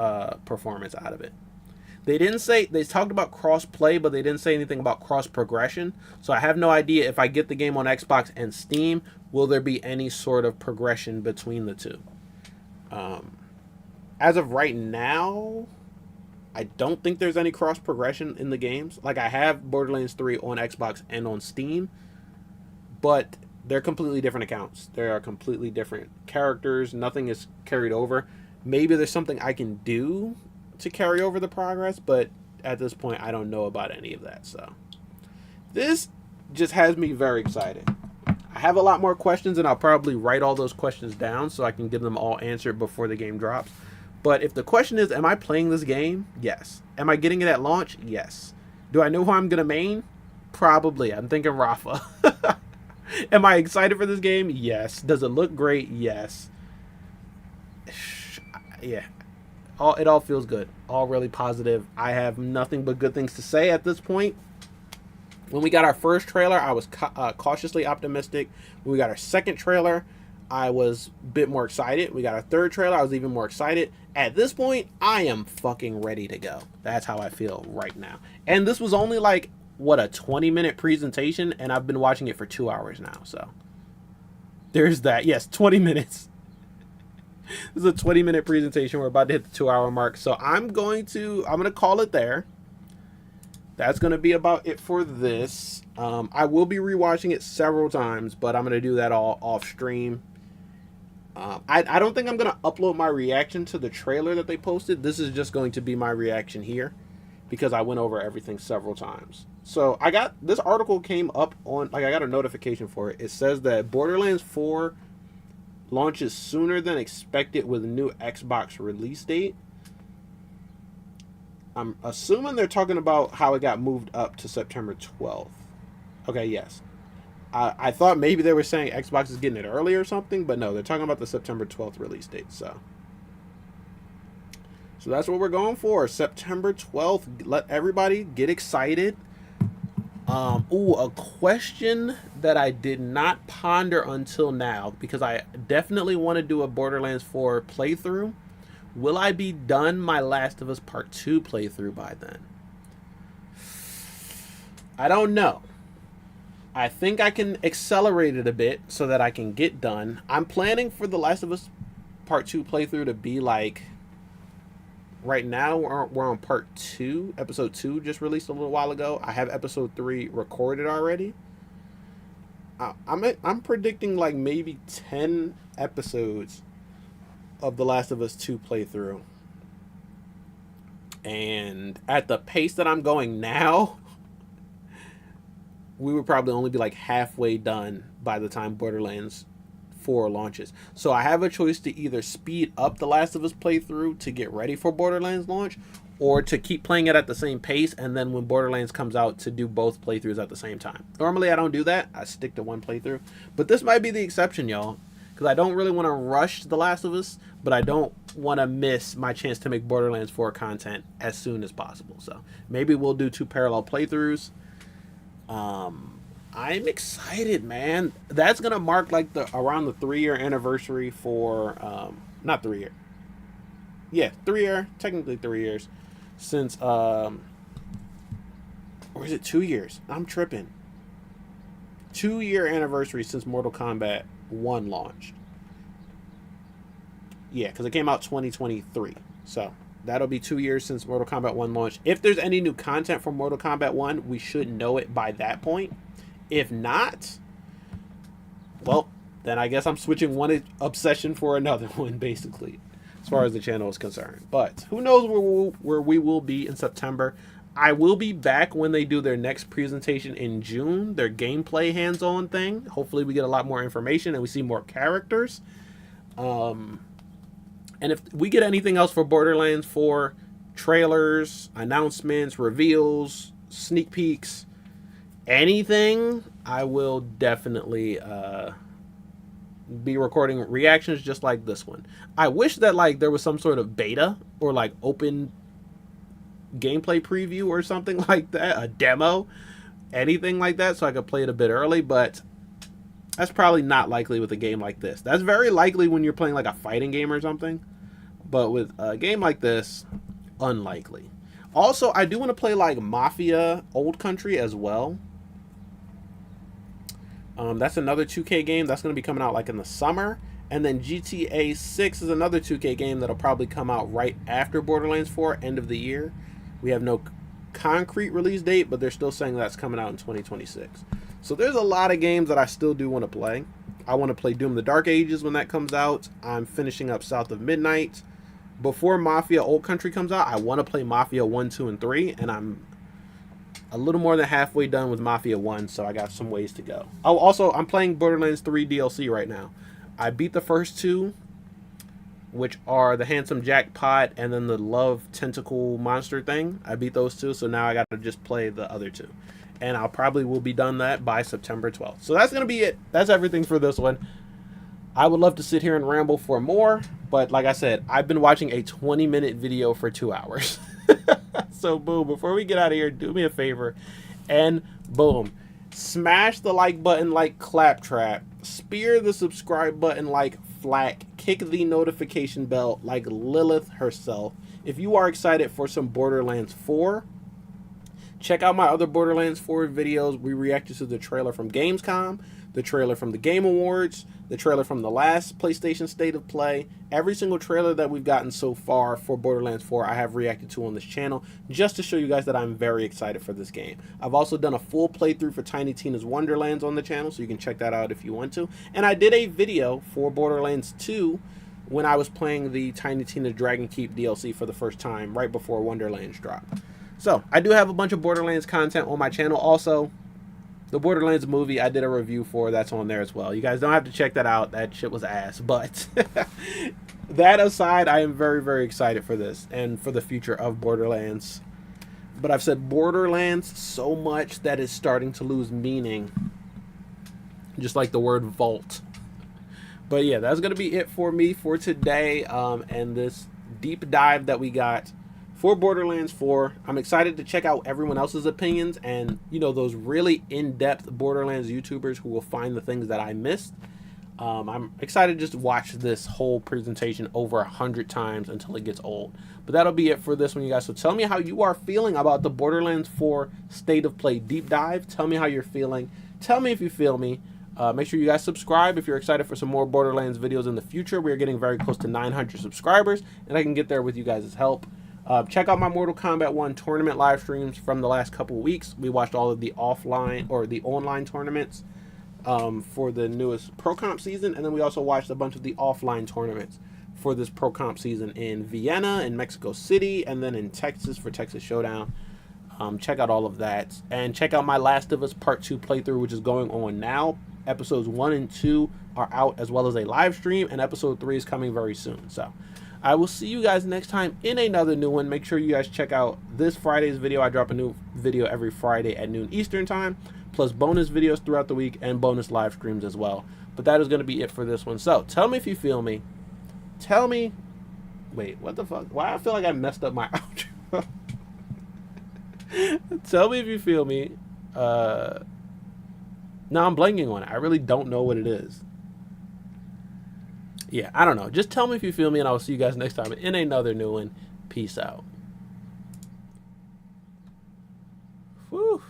performance out of it. They didn't say, they talked about cross play, but they didn't say anything about cross progression. So I have no idea if I get the game on Xbox and Steam, will there be any sort of progression between the two? As of right now, I don't think there's any cross progression in the games. Like, I have Borderlands 3 on Xbox and on Steam, but they're completely different accounts. They are completely different characters. Nothing is carried over. Maybe there's something I can do to carry over the progress, but at this point I don't know about any of that. So this just has me very excited. I have a lot more questions, and I'll probably write all those questions down so I can get them all answered before the game drops. But if the question is, am I playing this game? Yes. Am I getting it at launch? Yes. Do I know who I'm gonna main? Probably. I'm thinking Rafa. Am I excited for this game? Yes. Does it look great? Yes. Yeah. It all feels good. All really positive. I have nothing but good things to say at this point. When we got our first trailer, I was cautiously optimistic. When we got our second trailer, I was a bit more excited. We got our third trailer, I was even more excited. At this point, I am fucking ready to go. That's how I feel right now. And this was only like, what, a 20-minute presentation, and I've been watching it for 2 hours now, so. There's that. Yes, 20 minutes. This is a 20-minute presentation. We're about to hit the 2-hour mark, so I'm gonna call it there. That's going to be about it for this. I will be rewatching it several times, but I'm going to do that all off stream. I don't think I'm going to upload my reaction to the trailer that they posted. This is just going to be my reaction here because I went over everything several times. So this article came up on, like, I got a notification for it. It says that Borderlands 4 launches sooner than expected with a new Xbox release date. I'm assuming they're talking about how it got moved up to September 12th. Okay, yes. I thought maybe they were saying Xbox is getting it early or something, but no, they're talking about the September 12th release date. So that's what we're going for. September 12th. Let everybody get excited. A question that I did not ponder until now, because I definitely want to do a Borderlands 4 playthrough. Will I be done my Last of Us Part 2 playthrough by then? I don't know. I think I can accelerate it a bit so that I can get done. I'm planning for the Last of Us Part 2 playthrough to be like... Right now, we're on Part 2. Episode 2 just released a little while ago. I have Episode 3 recorded already. I'm predicting like maybe 10 episodes of The Last of Us 2 playthrough. And at the pace that I'm going now, we would probably only be like halfway done by the time Borderlands 4 launches. So I have a choice to either speed up The Last of Us playthrough to get ready for Borderlands launch, or to keep playing it at the same pace, and then when Borderlands comes out, to do both playthroughs at the same time. Normally I don't do that. I stick to one playthrough. But this might be the exception, y'all. Because I don't really want to rush The Last of Us, but I don't want to miss my chance to make Borderlands 4 content as soon as possible. So maybe we'll do 2 parallel playthroughs. I'm excited, man. That's going to mark like around the 3-year anniversary for, not 3 year. Yeah, 3 year, technically 3 years since, or is it 2 years? I'm tripping. 2-year anniversary since Mortal Kombat 1 launched. Yeah, because it came out 2023. So that'll be 2 years since Mortal Kombat 1 launched. If there's any new content from Mortal Kombat 1, we should know it by that point. If not, well, then I guess I'm switching one obsession for another one, basically, as far as the channel is concerned. But who knows where we will be in September. I will be back when they do their next presentation in June, their gameplay hands-on thing. Hopefully we get a lot more information and we see more characters. And if we get anything else for Borderlands 4, trailers, announcements, reveals, sneak peeks, anything, I will definitely be recording reactions just like this one. I wish that like there was some sort of beta or like open gameplay preview or something like that, a demo, anything like that, so I could play it a bit early, but that's probably not likely with a game like this. That's very likely when you're playing like a fighting game or something, but with a game like this, unlikely. Also, I do want to play like Mafia Old Country as well. That's another 2K game that's going to be coming out like in the summer. And then GTA 6 is another 2K game that'll probably come out right after Borderlands 4, end of the year. We have no concrete release date, but they're still saying that's coming out in 2026. So there's a lot of games that I still do want to play. I want to play Doom the Dark Ages when that comes out. I'm finishing up South of Midnight. Before Mafia Old Country comes out, I want to play Mafia 1, 2, and 3, and I'm a little more than halfway done with Mafia 1, so I got some ways to go. Oh, also, I'm playing Borderlands 3 DLC right now. I beat the first 2, which are the Handsome Jackpot and then the Love Tentacle Monster thing. I beat those 2, so now I got to just play the other 2. and I'll probably will be done that by September 12th. So that's going to be it. That's everything for this one. I would love to sit here and ramble for more, but like I said, I've been watching a 20-minute video for 2 hours. So boom, before we get out of here, do me a favor and boom, smash the like button like Claptrap, spear the subscribe button like Flack, kick the notification bell like Lilith herself. If you are excited for some Borderlands 4, check out my other Borderlands 4 videos. We reacted to the trailer from Gamescom, the trailer from the Game Awards, the trailer from the last PlayStation State of Play. Every single trailer that we've gotten so far for Borderlands 4, I have reacted to on this channel, just to show you guys that I'm very excited for this game. I've also done a full playthrough for Tiny Tina's Wonderlands on the channel, so you can check that out if you want to. And I did a video for Borderlands 2 when I was playing the Tiny Tina's Dragon Keep DLC for the first time, right before Wonderlands dropped. So, I do have a bunch of Borderlands content on my channel. Also, the Borderlands movie I did a review for, that's on there as well. You guys don't have to check that out. That shit was ass. But that aside, I am very, very excited for this and for the future of Borderlands. But I've said Borderlands so much that it's starting to lose meaning. Just like the word vault. But yeah, that's going to be it for me for today. And this deep dive that we got for Borderlands 4. I'm excited to check out everyone else's opinions and, you know, those really in-depth Borderlands YouTubers who will find the things that I missed. I'm excited to just watch this whole presentation over 100 times until it gets old. But that'll be it for this one, you guys. So tell me how you are feeling about the Borderlands 4 State of Play deep dive. Tell me how you're feeling. Tell me if you feel me. Make sure you guys subscribe if you're excited for some more Borderlands videos in the future. We're getting very close to 900 subscribers, and I can get there with you guys' help. Check out my Mortal Kombat 1 tournament live streams from the last couple weeks. We watched all of the offline or the online tournaments for the newest Pro Comp season, and then we also watched a bunch of the offline tournaments for this Pro Comp season in Vienna, in Mexico City, and then in Texas for Texas Showdown. Check out all of that, and check out my Last of Us Part 2 playthrough, which is going on now. Episodes 1 and 2 are out, as well as a live stream, and episode 3 is coming very soon. So I will see you guys next time in another new one. Make sure you guys check out this Friday's video. I drop a new video every Friday at noon Eastern time, plus bonus videos throughout the week and bonus live streams as well. But that is going to be it for this one. So tell me if you feel me. Tell me. Wait, what the fuck? Why I feel like I messed up my outro? Tell me if you feel me. No, I'm blanking on it. I really don't know what it is. Yeah, I don't know. Just tell me if you feel me, and I will see you guys next time in another new one. Peace out. Whew.